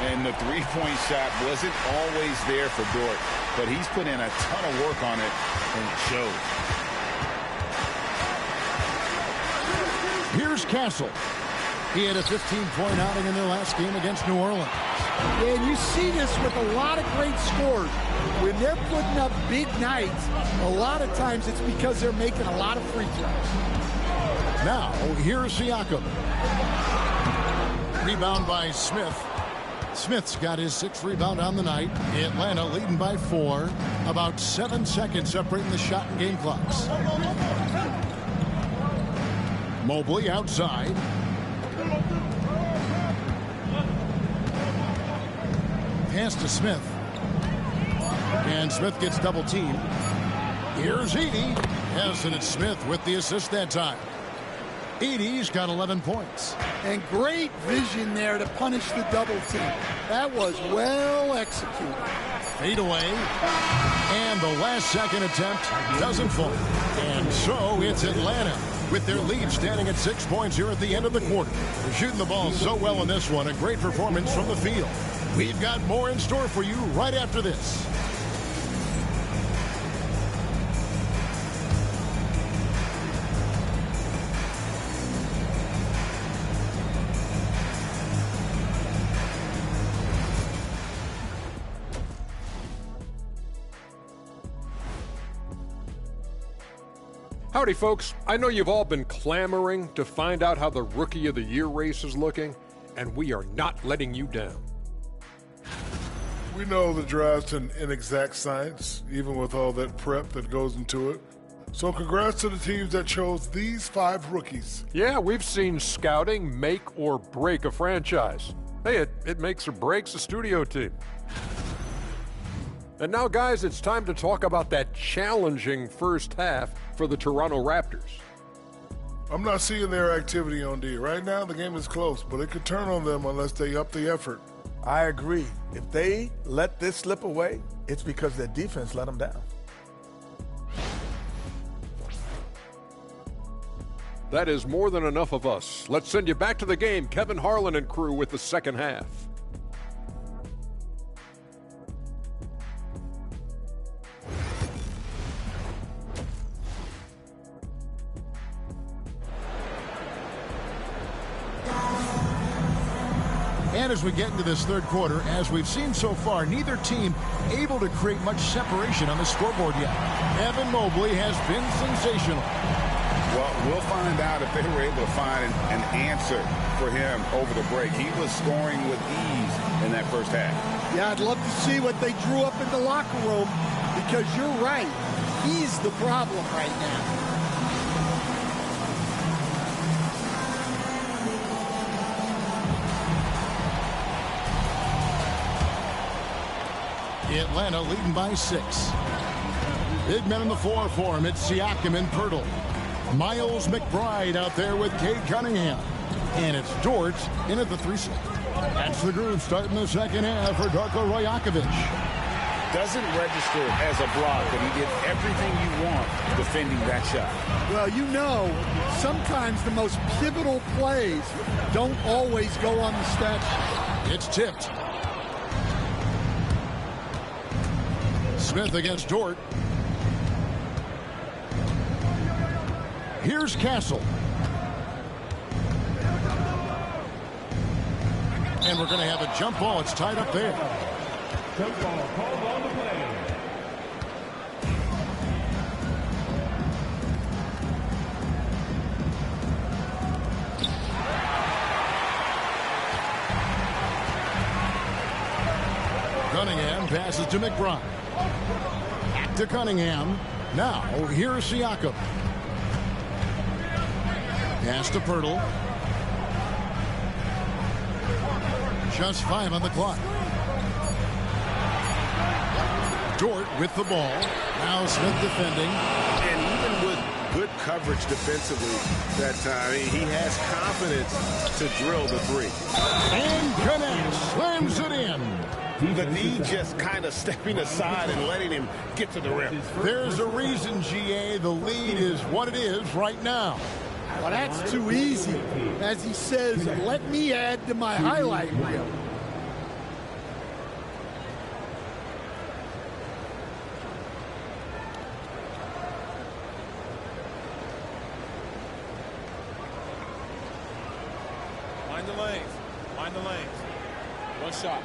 And the three-point shot wasn't always there for Dort, but he's put in a ton of work on it, and it shows. Here's Castle. He had a 15-point outing in their last game against New Orleans. Yeah, and you see this with a lot of great scores. When they're putting up big nights, a lot of times it's because they're making a lot of free throws. Now, here's Siakam. Rebound by Smith. Smith's got his 6th rebound on the night. Atlanta leading by 4. About 7 seconds separating the shot and game clocks. Mobley outside. Pass to Smith. And Smith gets double teamed. Here's Edey. Yes, and it's Smith with the assist that time. Edey's got 11 points. And great vision there to punish the double team. That was well executed. Fade away. And the last second attempt doesn't fall. And so it's Atlanta with their lead standing at 6 points here at the end of the quarter. They're shooting the ball so well in this one. A great performance from the field. We've got more in store for you right after this. Howdy, folks. I know you've all been clamoring to find out how the Rookie of the Year race is looking, and we are not letting you down. We know the draft's an inexact science, even with all that prep that goes into it. So congrats to the teams that chose these 5 rookies. Yeah, we've seen scouting make or break a franchise. Hey, it makes or breaks a studio team. And now, guys, it's time to talk about that challenging first half for the Toronto Raptors. I'm not seeing their activity on D. Right now, the game is close, but it could turn on them unless they up the effort. I agree. If they let this slip away, it's because their defense let them down. That is more than enough of us. Let's send you back to the game, Kevin Harlan and crew, with the second half. And as we get into this third quarter, as we've seen so far, neither team able to create much separation on the scoreboard yet. Evan Mobley has been sensational. Well, we'll find out if they were able to find an answer for him over the break. He was scoring with ease in that first half. Yeah, I'd love to see what they drew up in the locker room, because you're right. He's the problem right now. Atlanta leading by 6. Big men in the floor for him. It's Siakam and Bertle. Miles McBride out there with Cade Cunningham. And it's Dort in at the 3 slot. That's the groove starting the second half for Darko Rajakovic. Doesn't register as a block, but he did everything you want defending that shot. Well, you know, sometimes the most pivotal plays don't always go on the stat sheet. It's tipped. Smith against Dort. Here's Castle. And we're going to have a jump ball. It's tied up there. Jump ball called on the play. Cunningham passes to McBride. Back to Cunningham. Now, here's Siakam. Pass to Pirtle. Just 5 on the clock. Dort with the ball. Now Smith defending. And even with good coverage defensively that time, he has confidence to drill the three. And connects. Slams it in. The knee just kind of stepping aside and letting him get to the rim. There's a reason, GA, the lead is what it is right now. Well, that's too easy. As he says, let me add to my highlight reel. Mind the lanes. Mind the lanes. One shot.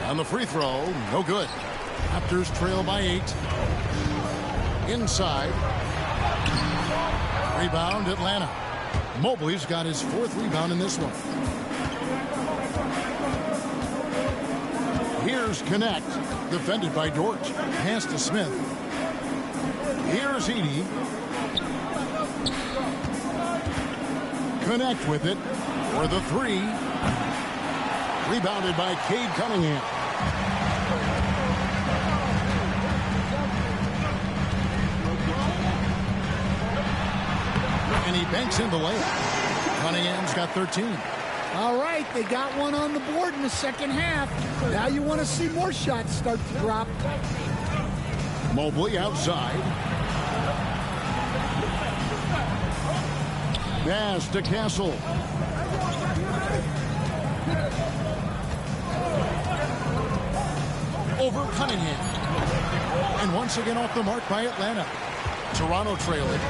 On the free throw, no good. Raptors trail by 8. Inside. Rebound, Atlanta. Mobley's got his 4th rebound in this one. Here's Connect, defended by Dort. Pass to Smith. Here's Edey. Connect with it for the 3. Rebounded by Cade Cunningham. And he banks in the layup. Cunningham's got 13. All right, they got one on the board in the second half. Now you want to see more shots start to drop. Mobley outside. Pass to Castle. Over Cunningham. And once again off the mark by Atlanta. Toronto trailing.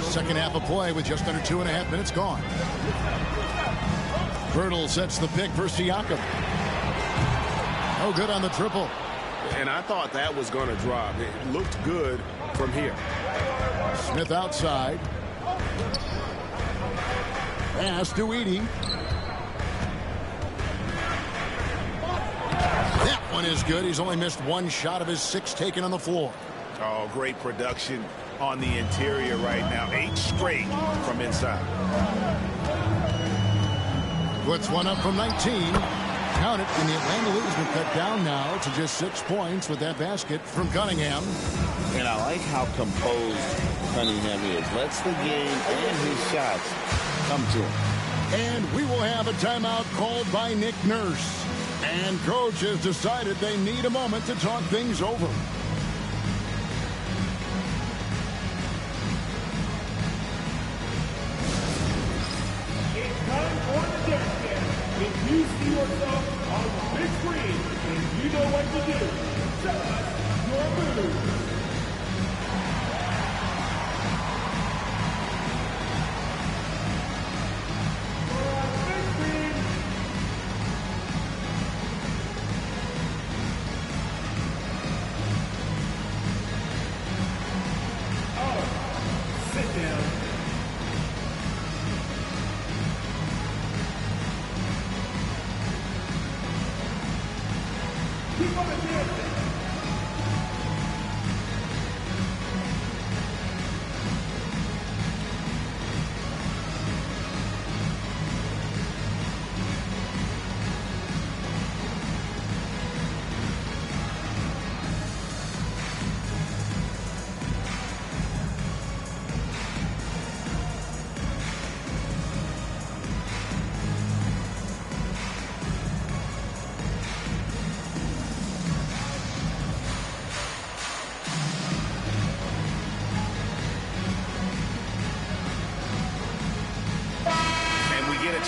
Second half of play with just under 2.5 minutes gone. Pirtle sets the pick for Siakam. No good on the triple. And I thought that was going to drop. It looked good from here. Smith outside. Pass to Edey. That one is good. He's only missed 1 shot of his 6 taken on the floor. Oh, great production on the interior right now. 8 straight from inside. Puts one up from 19. Count it, and the Atlanta lead has been cut down now to just 6 points with that basket from Cunningham. And I like how composed Cunningham is. Lets the game and his shots come to him. And we will have a timeout called by Nick Nurse. And coach has decided they need a moment to talk things over. It's time for the dance dance. If you see yourself on the big screen and you know what to do, tell us your move.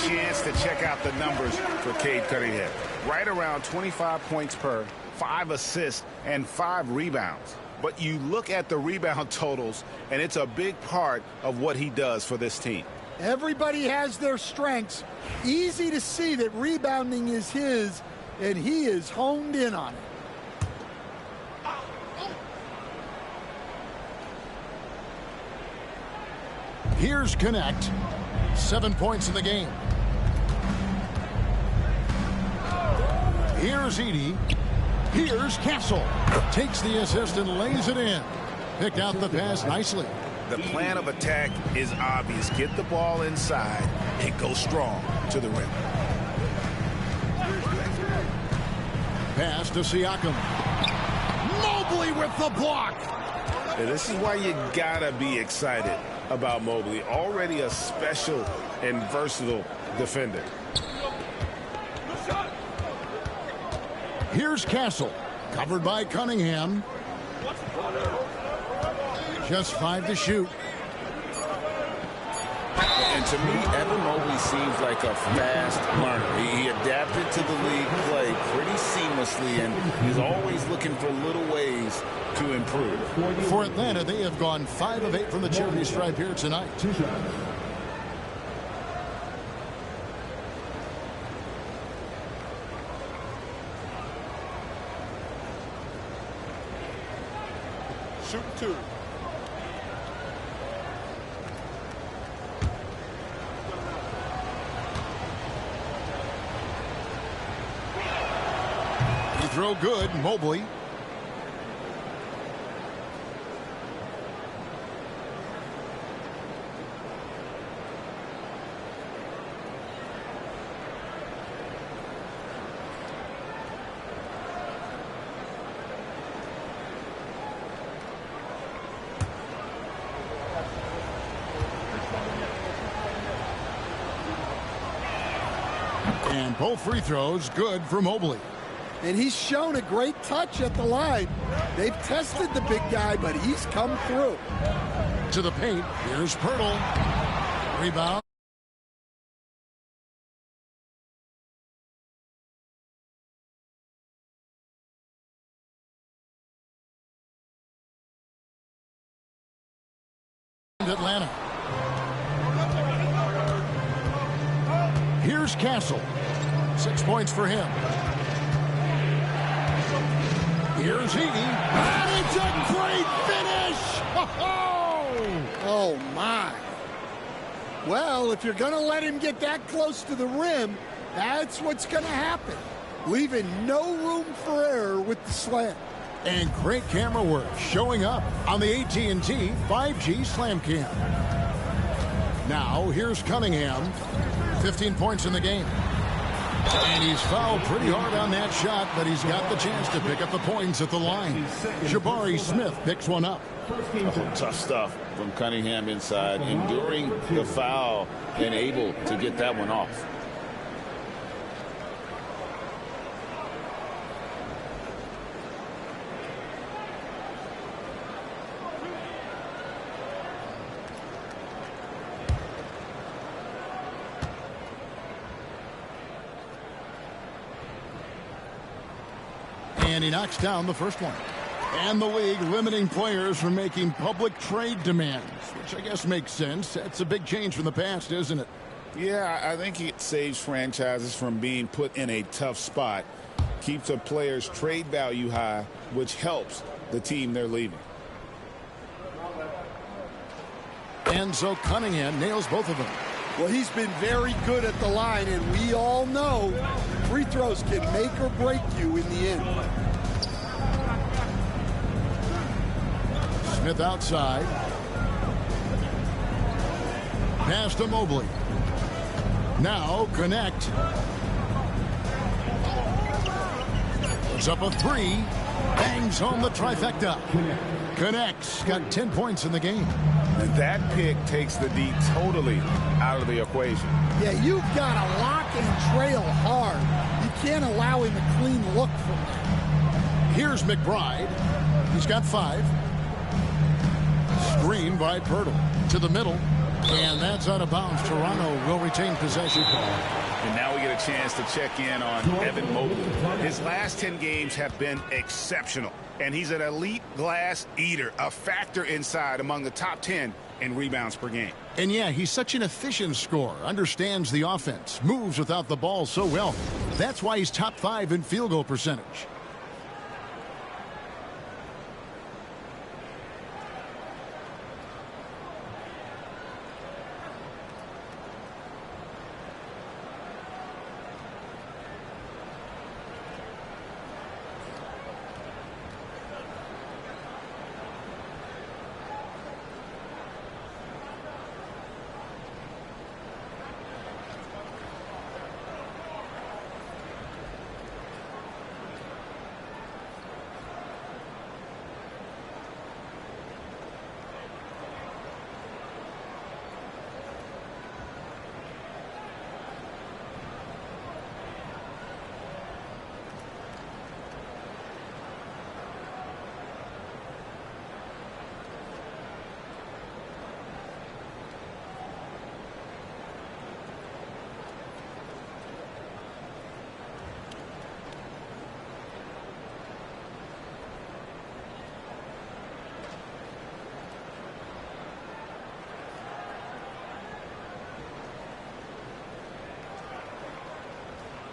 chance to check out the numbers for Cade Cunningham. Right around 25 points per, 5 assists, and 5 rebounds. But you look at the rebound totals, and it's a big part of what he does for this team. Everybody has their strengths. Easy to see that rebounding is his, and he is honed in on it. Here's Connect. 7 points in the game. Here's Edey. Here's Castle. Takes the assist and lays it in. Picked out the pass nicely. The plan of attack is obvious. Get the ball inside and go strong to the rim. Pass to Siakam. Mobley with the block. And this is why you gotta be excited about Mobley. Already a special and versatile defender. Here's Castle. Covered by Cunningham. Just 5 to shoot. And to me, Evan Mobley seems like a fast learner. He adapted to the league play pretty seamlessly and is always looking for little ways to improve. For Atlanta, they have gone 5 of 8 from the charity stripe here tonight. Shoot 2. Throw good, Mobley. And both free throws good for Mobley. And he's shown a great touch at the line. They've tested the big guy, but he's come through. To the paint. Here's Pirtle. Rebound. Atlanta. Here's Castle. 6 points for him. Here's Edey. And it's a great finish! Oh, my. Well, if you're going to let him get that close to the rim, that's what's going to happen. Leaving no room for error with the slam. And great camera work showing up on the AT&T 5G Slam Cam. Now, here's Cunningham. 15 points in the game. And he's fouled pretty hard on that shot, but he's got the chance to pick up the points at the line. Jabari Smith picks one up. Oh, tough stuff from Cunningham inside, enduring the foul and able to get that one off. And he knocks down the first one. And the league limiting players from making public trade demands, which I guess makes sense. That's a big change from the past, isn't it? Yeah, I think it saves franchises from being put in a tough spot. Keeps a player's trade value high, which helps the team they're leaving. And so Cunningham nails both of them. Well, he's been very good at the line, and we all know free throws can make or break you in the end. Smith outside. Pass to Mobley. Now Connect. Puts up a 3. Bangs home the trifecta. Connects. Got 10 points in the game. And that pick takes the D totally out of the equation. Yeah, you've got to lock and trail hard. You can't allow him a clean look from that. Here's McBride. He's got 5. Screen by Pirtle. To the middle. And that's out of bounds. Toronto will retain possession. And now we get a chance to check in on Evan Mobley. His last 10 games have been exceptional. And he's an elite glass eater, a factor inside among the top 10 in rebounds per game. And yeah, he's such an efficient scorer, understands the offense, moves without the ball so well. That's why he's top 5 in field goal percentage.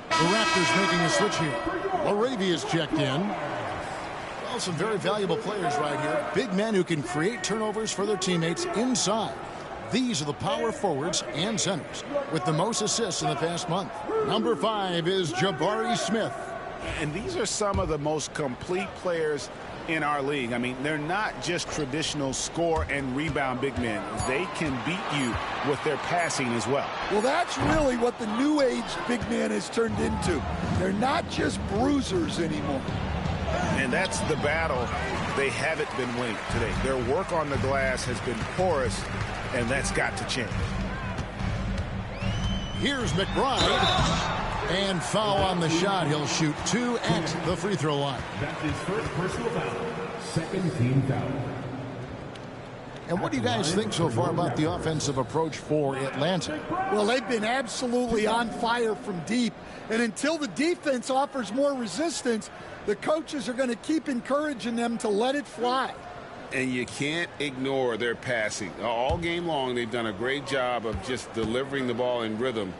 The Raptors making a switch here. Laravia's checked in. Well, some very valuable players right here. Big men who can create turnovers for their teammates inside. These are the power forwards and centers with the most assists in the past month. Number 5 is Jabari Smith. And these are some of the most complete players in our league. I mean, they're not just traditional score and rebound big men. They can beat you with their passing as well. Well, that's really what the new age big man has turned into. They're not just bruisers anymore. And that's the battle they haven't been winning today. Their work on the glass has been porous, and that's got to change. Here's McBride. And foul on the shot. He'll shoot 2 at the free throw line. That's his first personal foul. Second team foul. And what do you guys think so far about the offensive approach for Atlanta? Well, they've been absolutely on fire from deep. And until the defense offers more resistance, the coaches are going to keep encouraging them to let it fly. And you can't ignore their passing. All game long, they've done a great job of just delivering the ball in rhythm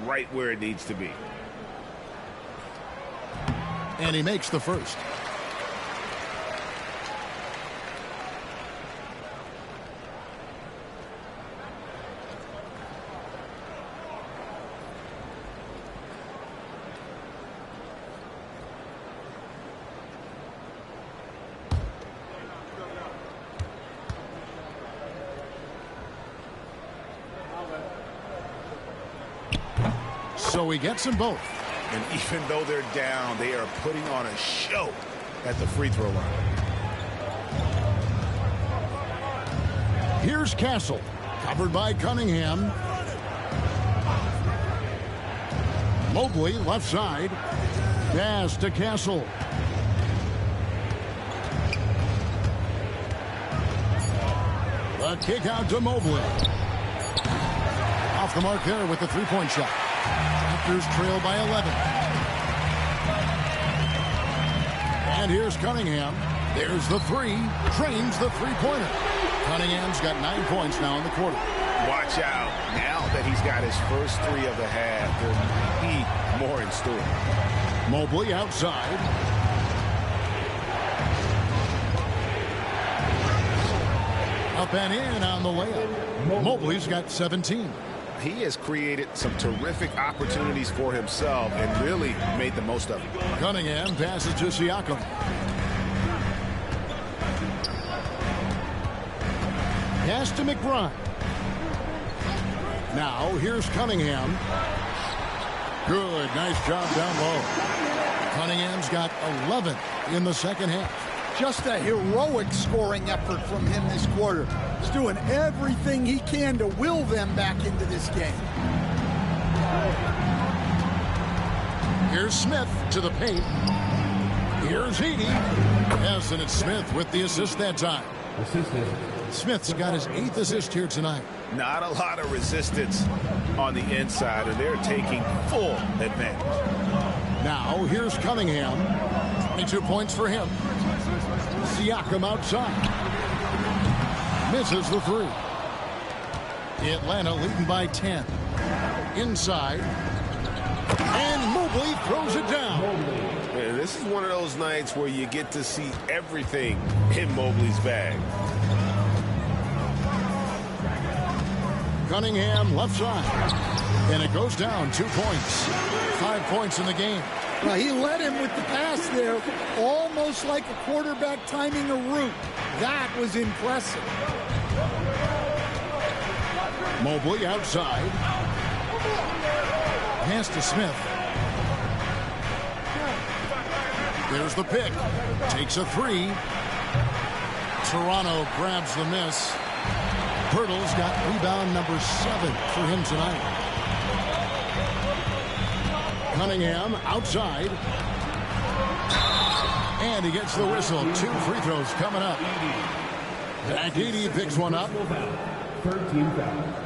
right where it needs to be. And he makes the first. So he gets them both. And even though they're down, they are putting on a show at the free throw line. Here's Castle, covered by Cunningham. Mobley, left side. Pass to Castle. The kick out to Mobley. Off the mark there with the three-point shot. Raptors trail by 11. And here's Cunningham. There's the three. Drains the three-pointer. Cunningham's got 9 points now in the quarter. Watch out. Now that he's got his first 3 of the half, there may be more in store. Mobley outside. Up and in on the layup. Mobley's got 17. He has created some terrific opportunities for himself and really made the most of it. Cunningham passes to Siakam. Pass to McBride. Now here's Cunningham. Good, nice job down low. Cunningham's got 11 in the second half. Just a heroic scoring effort from him this quarter. He's doing everything he can to will them back into this game. Here's Smith to the paint. Here's Heaney. Yes, and it's Smith with the assist that time. Smith's got his 8th assist here tonight. Not a lot of resistance on the inside, and they're taking full advantage. Now, here's Cunningham. 22 points for him. Siakam outside. Misses the three. Atlanta leading by 10. Inside. And Mobley throws it down. Yeah, this is one of those nights where you get to see everything in Mobley's bag. Cunningham left side. And it goes down 2 points. 5 points in the game. Well, he led him with the pass there, almost like a quarterback timing a route. That was impressive. Mobley outside. Pass to Smith. There's the pick. Takes a three. Toronto grabs the miss. Pirtle's got rebound number 7 for him tonight. Cunningham outside. And he gets the whistle. 2 free throws coming up. Agidi picks one up. 13 fouls.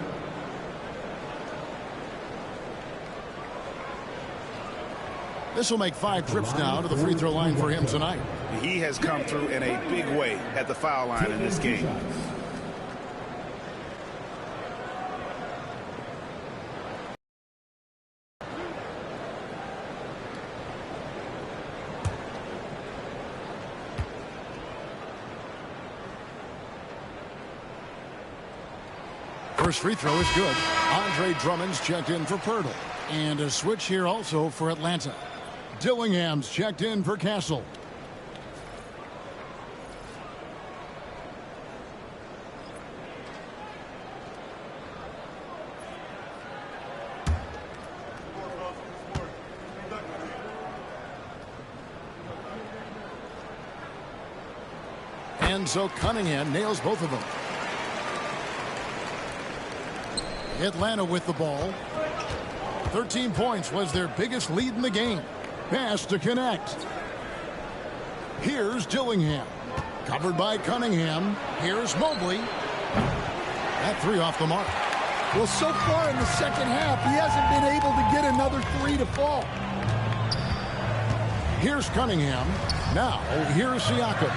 This will make 5 trips now to the free throw line for him tonight. He has come through in a big way at the foul line in this game. First free throw is good. Andre Drummond's checked in for Pirtle. And a switch here also for Atlanta. Dillingham's checked in for Castle. And so Cunningham nails both of them. Atlanta with the ball. 13 points was their biggest lead in the game. Pass to connect. Here's Dillingham. Covered by Cunningham. Here's Mobley. That three off the mark. Well, so far in the second half, he hasn't been able to get another three to fall. Here's Cunningham. Now, here's Siakam.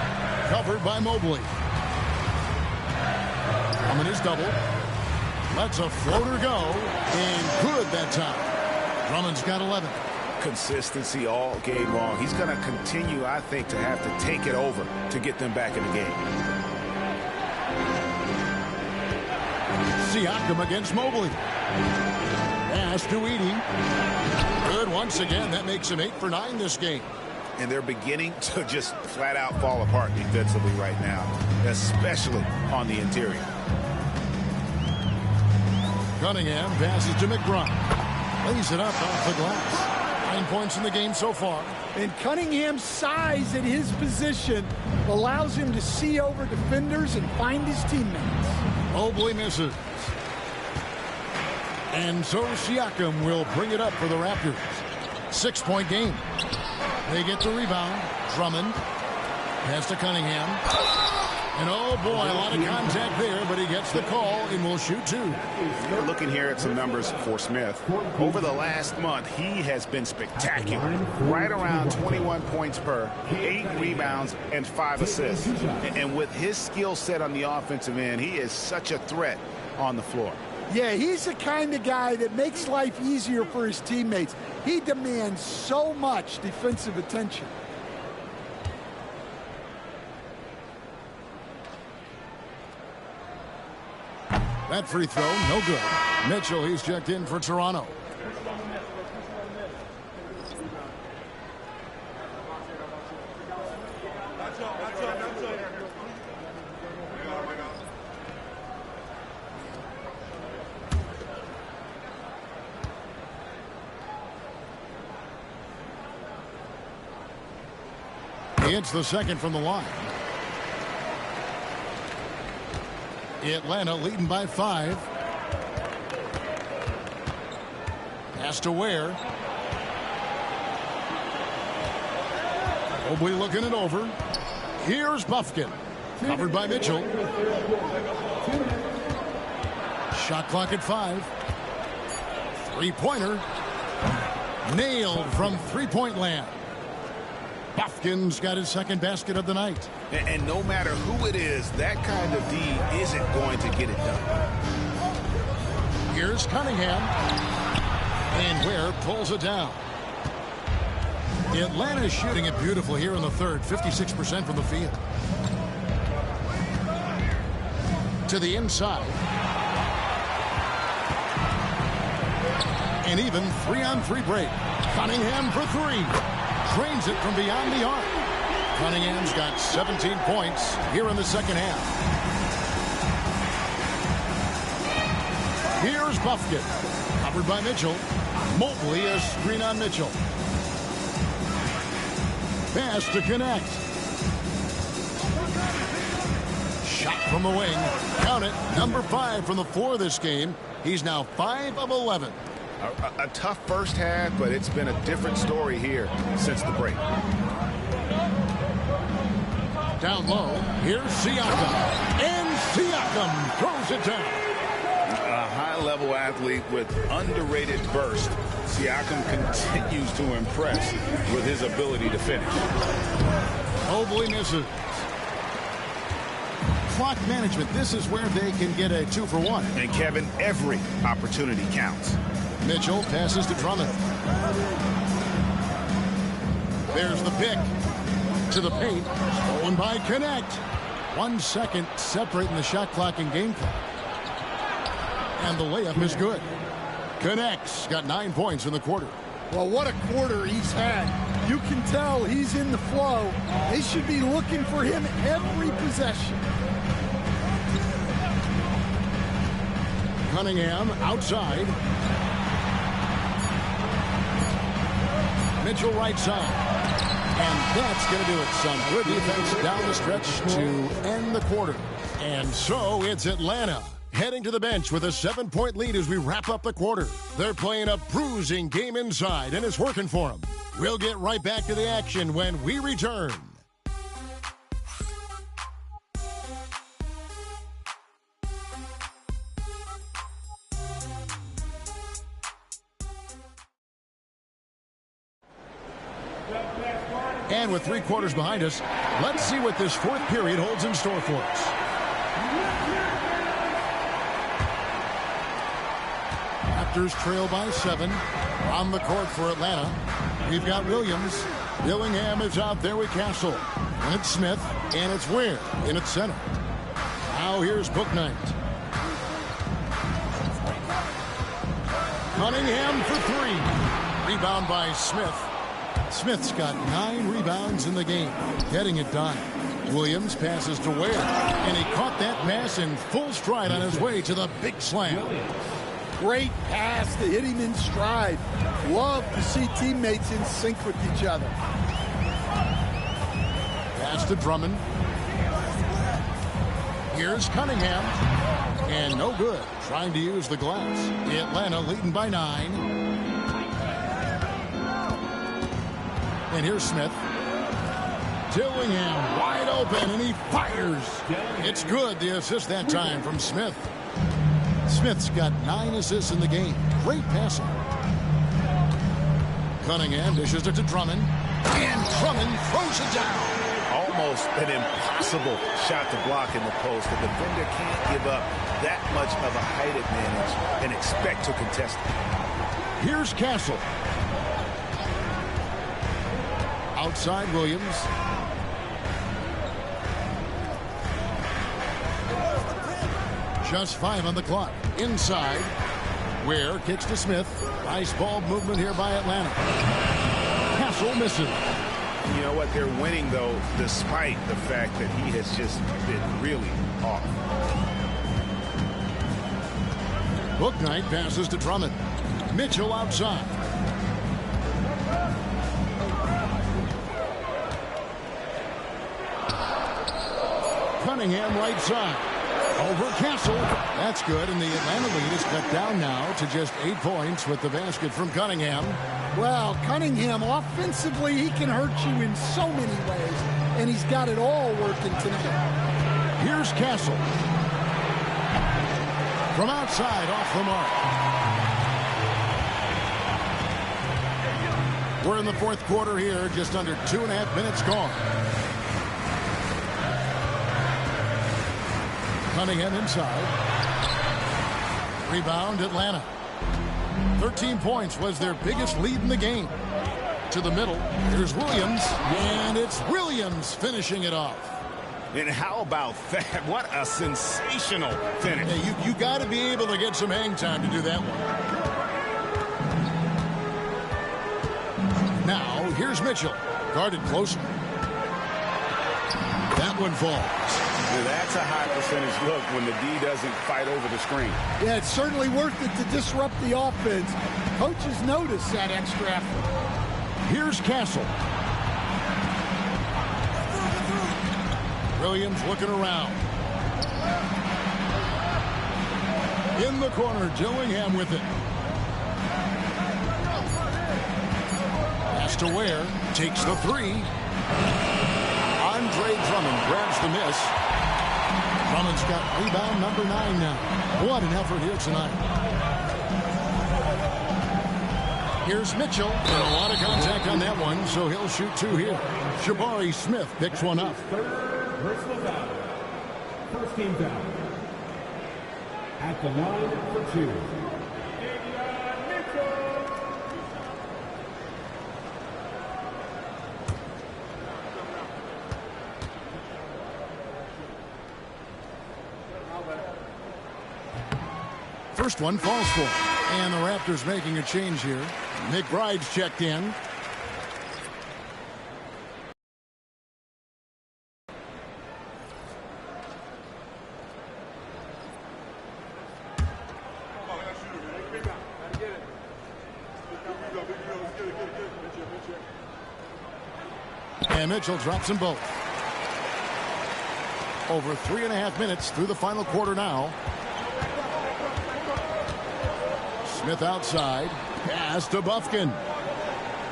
Covered by Mobley. Coming is double. Lets a floater go. And good that time. Drummond's got 11. Consistency all game long. He's going to continue, I think, to have to take it over to get them back in the game. Siakam against Mobley. Pass to Edey. Good once again. That makes him 8 for 9 this game. And they're beginning to just flat out fall apart defensively right now, especially on the interior. Cunningham passes to McBride. Lays it up off the glass. 9 points in the game so far. And Cunningham's size at his position allows him to see over defenders and find his teammates. Mobley misses. And so Siakam will bring it up for the Raptors. 6-point game. They get the rebound. Drummond. Pass to Cunningham. And oh boy, a lot of contact there, but he gets the call and will shoot 2. You're looking here at some numbers for Smith. Over the last month, he has been spectacular. Right around 21 points per, 8 rebounds, and 5 assists. And with his skill set on the offensive end, he is such a threat on the floor. Yeah, he's the kind of guy that makes life easier for his teammates. He demands so much defensive attention. That free throw, no good. Mitchell, he's checked in for Toronto. He hits the second from the line. Atlanta leading by 5. Pass to Ware. Mobley looking it over. Here's Buffkin. Covered by Mitchell. Shot clock at 5. Three-pointer. Nailed from three-point land. Buffkin's got his second basket of the night. And no matter who it is, that kind of D isn't going to get it done. Here's Cunningham. And Ware pulls it down. Atlanta's shooting it beautiful here in the third. 56% from the field. To the inside. An even 3-on-3 break. Cunningham for three. Drains it from beyond the arc. Cunningham's got 17 points here in the second half. Here's Buffkin. Covered by Mitchell. Mobley a screen on Mitchell. Pass to connect. Shot from the wing. Count it. Number 5 from the floor this game. He's now 5 of 11. A tough first half, but it's been a different story here since the break. Down low, here's Siakam. And Siakam throws it down. A high-level athlete with underrated burst. Siakam continues to impress with his ability to finish. Mobley misses. Clock management, this is where they can get a 2-for-1. And Kevin, every opportunity counts. Mitchell passes to Drummond. There's the pick. To the paint. Stolen by Connect. 1 second separating the shot clock and game clock. And the layup is good. Connect's got 9 points in the quarter. Well, what a quarter he's had. You can tell he's in the flow. They should be looking for him every possession. Cunningham outside. Mitchell right side. And that's going to do it. Some good defense down the stretch to end the quarter. And so it's Atlanta heading to the bench with a 7-point lead as we wrap up the quarter. They're playing a bruising game inside, and it's working for them. We'll get right back to the action when we return. And with 3 quarters behind us, let's see what this fourth period holds in store for us. Raptors trail by 7. On the court for Atlanta, we've got Williams. Dillingham is out there with Castle. And it's Smith, and it's Ware in its center. Now here's Bouknight. Cunningham for 3. Rebound by Smith. Smith's got 9 rebounds in the game, getting it done. Williams passes to Ware, and he caught that pass in full stride on his way to the big slam. Great pass to hit him in stride. Love to see teammates in sync with each other. Pass to Drummond. Here's Cunningham. And no good, trying to use the glass. Atlanta leading by 9. And here's Smith. Dillingham wide open, and he fires. It's good, the assist that time from Smith. Smith's got 9 assists in the game. Great passing. Cunningham dishes it to Drummond. And Drummond throws it down. Almost an impossible shot to block in the post. The defender can't give up that much of a height advantage and expect to contest it. Here's Castle. Outside Williams. Just 5 on the clock. Inside. Ware kicks to Smith. Nice ball movement here by Atlanta. Castle misses. You know what? They're winning, though, despite the fact that he has just been really off. Bouknight passes to Drummond. Mitchell outside. Cunningham right side. Over Castle. That's good, and the Atlanta lead is cut down now to just 8 points with the basket from Cunningham. Well, Cunningham, offensively, he can hurt you in so many ways, and he's got it all working tonight. Here's Castle. From outside, off the mark. We're in the fourth quarter here, just under 2.5 minutes gone. Cunningham inside. Rebound, Atlanta. 13 points was their biggest lead in the game. To the middle, here's Williams, and it's Williams finishing it off. And how about that? What a sensational finish. Yeah, you got to be able to get some hang time to do that one. Now, here's Mitchell, guarded closely. That one falls. Now, that's a high percentage look when the D doesn't fight over the screen. Yeah, it's certainly worth it to disrupt the offense. Coaches notice that extra effort. Here's Castle. Williams looking around. In the corner, Dillingham with it. Pass to Ware. Takes the three. Andre Drummond grabs the miss. Drummond's got rebound number 9 now. What an effort here tonight. Here's Mitchell. And a lot of contact on that one, so he'll shoot 2 here. Jabari Smith picks one up. Personal foul. First team foul. At the line for 2. First one falls for. And the Raptors making a change here. McBride's checked in. And Mitchell drops them both. Over 3.5 minutes through the final quarter now. Smith outside. Pass to Bufkin.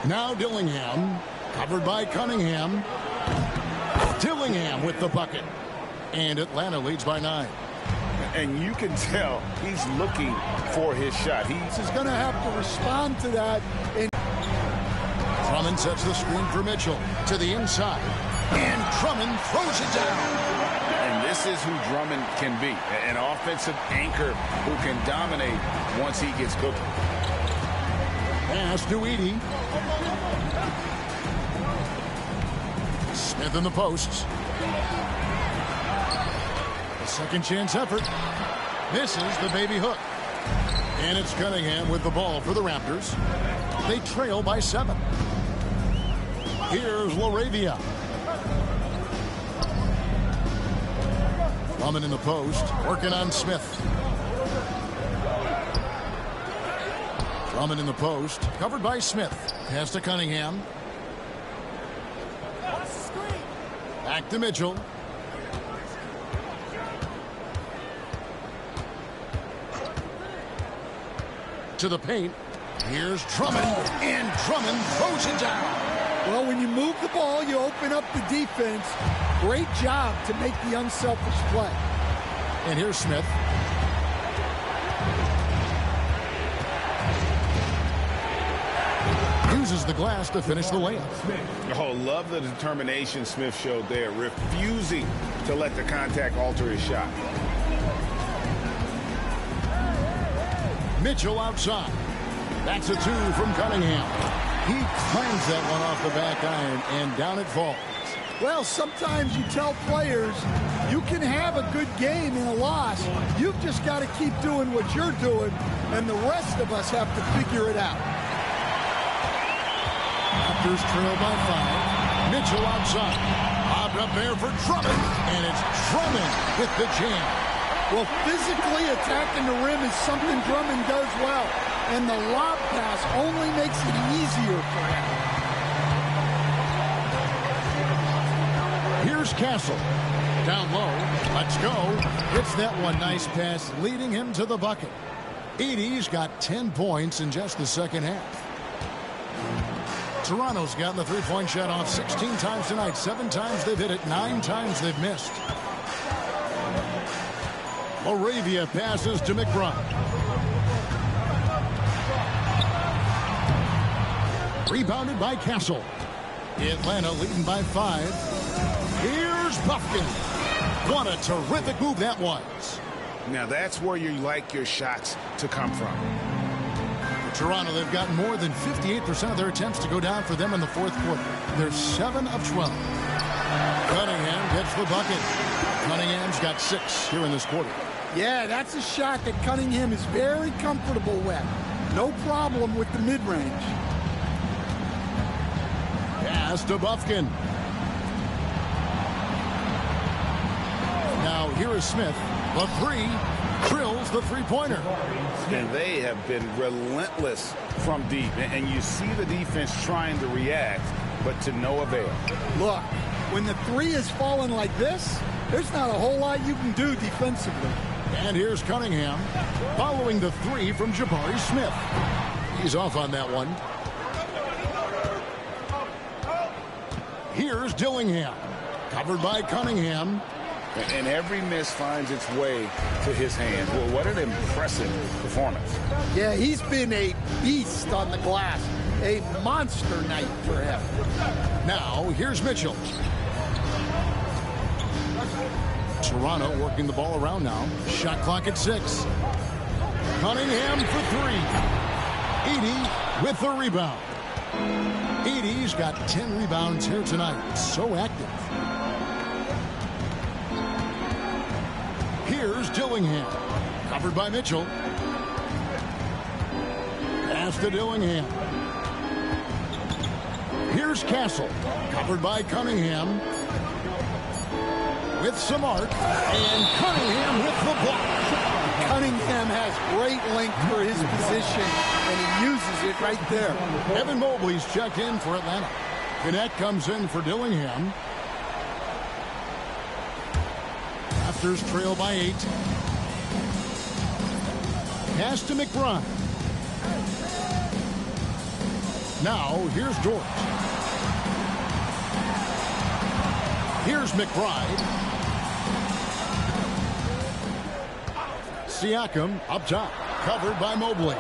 Now Dillingham. Covered by Cunningham. Dillingham with the bucket. And Atlanta leads by 9. And you can tell he's looking for his shot. He's going to have to respond to that. Drummond sets the screen for Mitchell to the inside. And Drummond throws it down. And this is who Drummond can be. An offensive anchor who can dominate once he gets cooking. Pass to Edey. Smith in the posts. A second chance effort. Misses the baby hook. And it's Cunningham with the ball for the Raptors. They trail by 7. Here's LaRavia. Drummond in the post, working on Smith. Drummond in the post, covered by Smith. Pass to Cunningham. Back to Mitchell. To the paint. Here's Drummond, and Drummond throws it down. Well, when you move the ball, you open up the defense. Great job to make the unselfish play. And here's Smith. Uses the glass to finish the layup. Oh, love the determination Smith showed there, refusing to let the contact alter his shot. Mitchell outside. That's a 2 from Cunningham. He clangs that one off the back iron, and down it falls. Well, sometimes you tell players you can have a good game in a loss. You've just got to keep doing what you're doing, and the rest of us have to figure it out. Raptors trail by 5. Mitchell outside. Bobbed up there for Drummond, and it's Drummond with the jam. Well, physically attacking the rim is something Drummond does well, and the lob pass only makes it easier for him. Here's Castle. Down low. Let's go. Hits that one. Nice pass, leading him to the bucket. Edey's got 10 points in just the second half. Toronto's gotten the three-point shot off 16 times tonight. 7 times they've hit it. 9 times they've missed. Moravia passes to McBride. Rebounded by Castle. Atlanta leading by 5. Here's Buffkin. What a terrific move that was. Now that's where you like your shots to come from. For Toronto, they've got more than 58% of their attempts to go down for them in the fourth quarter. They're 7 of 12. Cunningham gets the bucket. Cunningham's got 6 here in this quarter. Yeah, that's a shot that Cunningham is very comfortable with. No problem with the mid-range. Pass to Buffkin. Now here is Smith. The 3 drills the three-pointer. And they have been relentless from deep. And you see the defense trying to react, but to no avail. Look, when the 3 is falling like this, there's not a whole lot you can do defensively. And here's Cunningham following the 3 from Jabari Smith. He's off on that one. Here's Dillingham. Covered by Cunningham. And every miss finds its way to his hand. Well, what an impressive performance. Yeah, he's been a beast on the glass. A monster night for him. Now, here's Mitchell. Toronto working the ball around now. Shot clock at 6. Cunningham for 3. Edey with the rebound. Edey's got 10 rebounds here tonight. So active. Here's Dillingham. Covered by Mitchell. Pass to Dillingham. Here's Castle. Covered by Cunningham. With some arc. And Cunningham with the block. Cunningham has great length for his position, and he uses it right there. Evan Mobley's checked in for Atlanta. Gannett comes in for Dillingham. Raptors trail by 8. Pass to McBride. Now, here's Dort. Here's McBride. Siakam up top. Covered by Mobley.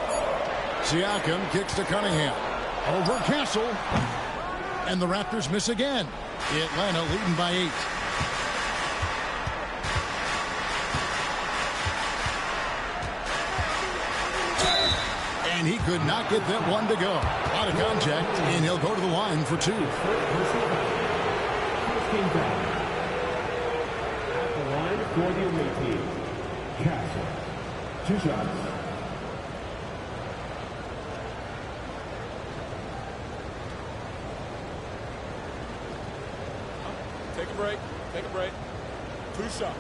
Siakam kicks to Cunningham. Over Castle. And the Raptors miss again. Atlanta leading by 8. And he could not get that one to go. Out of contact, and he'll go to the line for 2. At the line for the away team, Castle. 2 shots. Take a break. Take a break. 2 shots.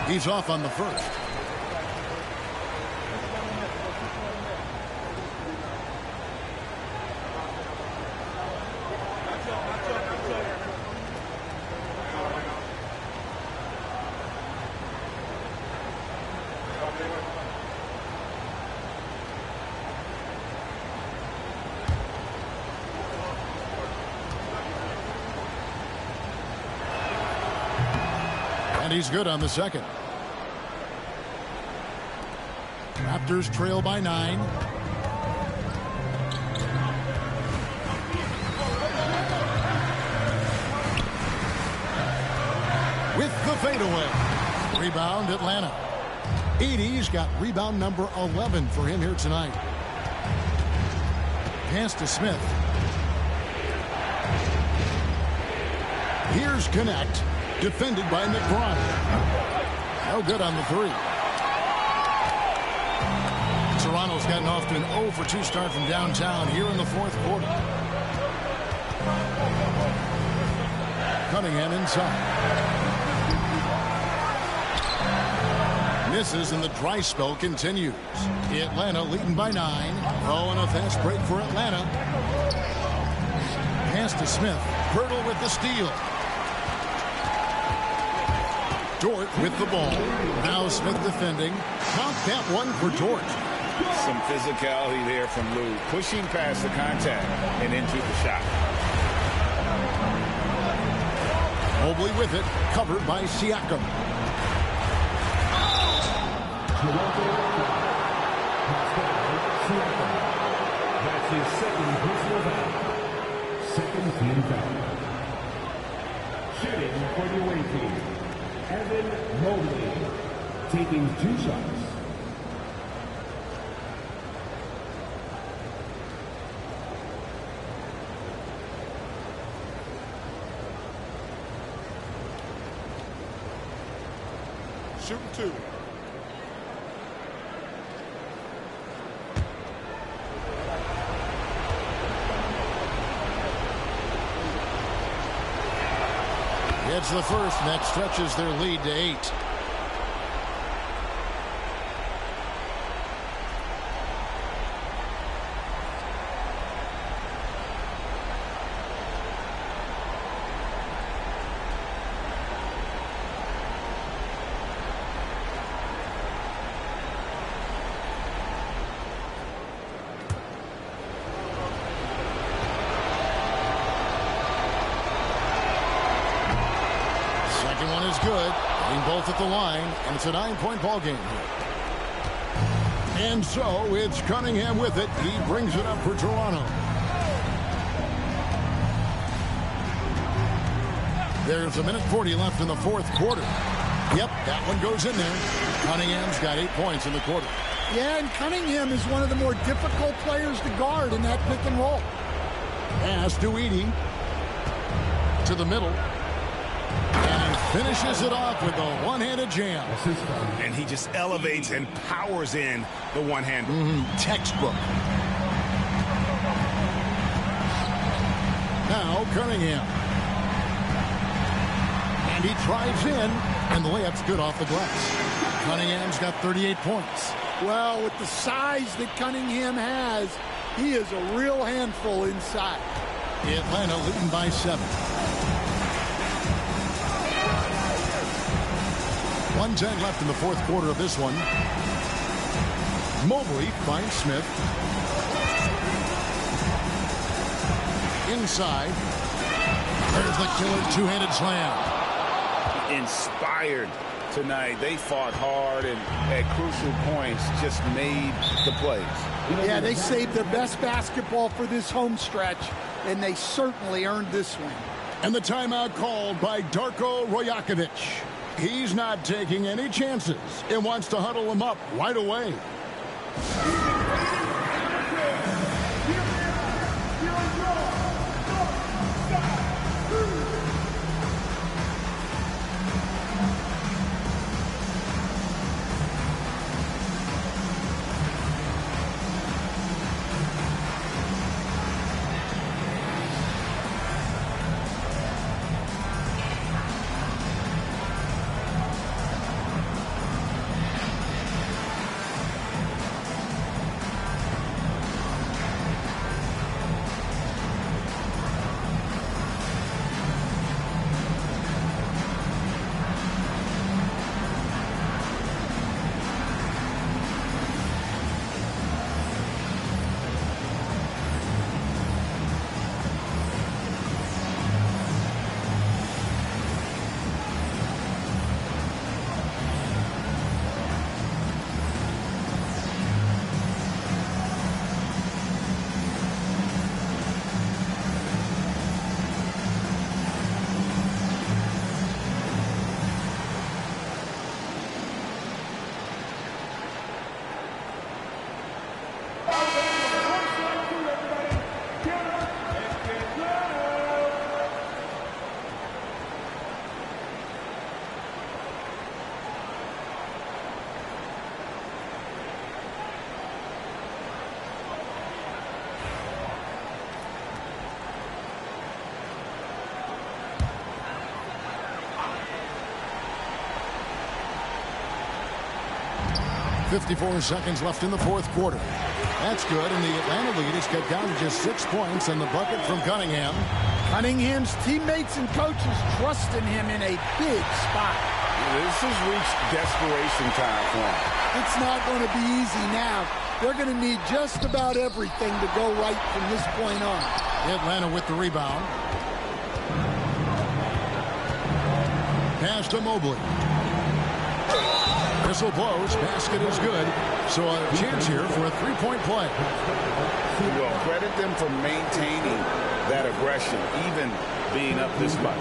He's off on the first. And he's good on the second. Raptors trail by 9. With the fadeaway. Rebound, Atlanta. Edey's got rebound number 11 for him here tonight. Pass to Smith. Here's Connect. Defended by McBride. No good on the 3. Toronto's gotten off to an 0 for 2 start from downtown here in the fourth quarter. Cunningham inside. Misses and the dry spell continues. Atlanta leading by 9. Oh, and a fast break for Atlanta. Pass to Smith. Pirtle with the steal. Dort with the ball. Now Smith defending. Count that one for Dort. Some physicality there from Lou, pushing past the contact and into the shot. Mobley with it, covered by Siakam. That's his second personal foul. Second team foul. Shooting for the away team, Evan Mobley, taking 2 shots. Shooting 2. It's the first, and that stretches their lead to 8. Good, hitting both at the line, and it's a 9-point ball game here. And so it's Cunningham with it. He brings it up for Toronto. There's a minute 40 left in the fourth quarter. Yep, that one goes in there. Cunningham's got 8 points in the quarter. Yeah, and Cunningham is one of the more difficult players to guard in that pick and roll. Pass to Edey. To the middle. Finishes it off with a one-handed jam. And he just elevates and powers in the one-hander. Textbook. Now Cunningham. And he drives in, and the layup's good off the glass. Cunningham's got 38 points. Well, with the size that Cunningham has, he is a real handful inside. Atlanta leading by 7. 1:10 left in the fourth quarter of this one. Mobley finds Smith. Inside. There's the killer two-handed slam. Inspired tonight. They fought hard and at crucial points just made the plays. Yeah, they saved their best basketball for this home stretch, and they certainly earned this one. And the timeout called by Darko Rajakovic. He's not taking any chances and wants to huddle him up right away. .54 seconds left in the fourth quarter. That's good, and the Atlanta lead is cut down to just 6 points, and the bucket from Cunningham. Cunningham's teammates and coaches trust in him in a big spot. This has reached desperation time for him. It's not going to be easy now. they're going to need just about everything to go right from this point on. Atlanta with the rebound. Pass to Mobley. Whistle blows. Basket is good. So a chance here for a three-point play. Well, credit them for maintaining that aggression, even being up this much.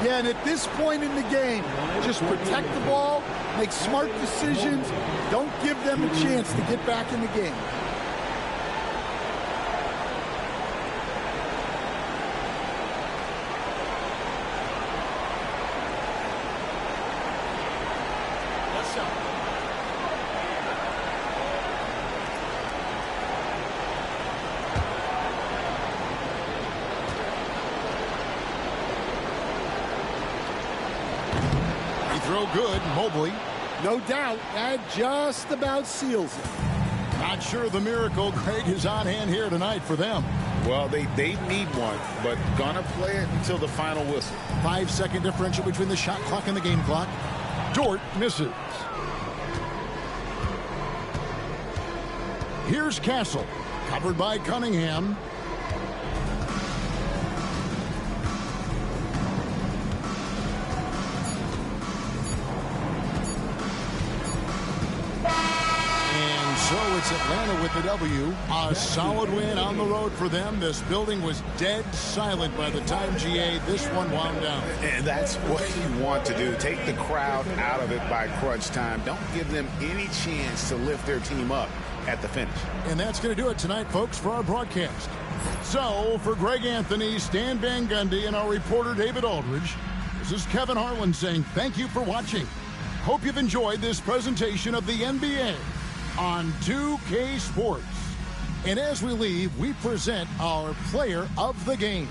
Yeah, and at this point in the game, just protect the ball, make smart decisions, don't give them a chance to get back in the game. Throw good, Mobley. No doubt, that just about seals it. Not sure the miracle, Craig, is on hand here tonight for them. Well, they need one, but gonna play it until the final whistle. 5-second differential between the shot clock and the game clock. Dort misses. Here's Castle, covered by Cunningham. So it's Atlanta with the W. A solid win on the road for them. This building was dead silent by the time, GA, this one wound down. And that's what you want to do. Take the crowd out of it by crunch time. Don't give them any chance to lift their team up at the finish. And that's going to do it tonight, folks, for our broadcast. So for Greg Anthony, Stan Van Gundy, and our reporter David Aldridge, this is Kevin Harlan saying thank you for watching. Hope you've enjoyed this presentation of the NBA on 2K Sports. And as we leave, we present our player of the game.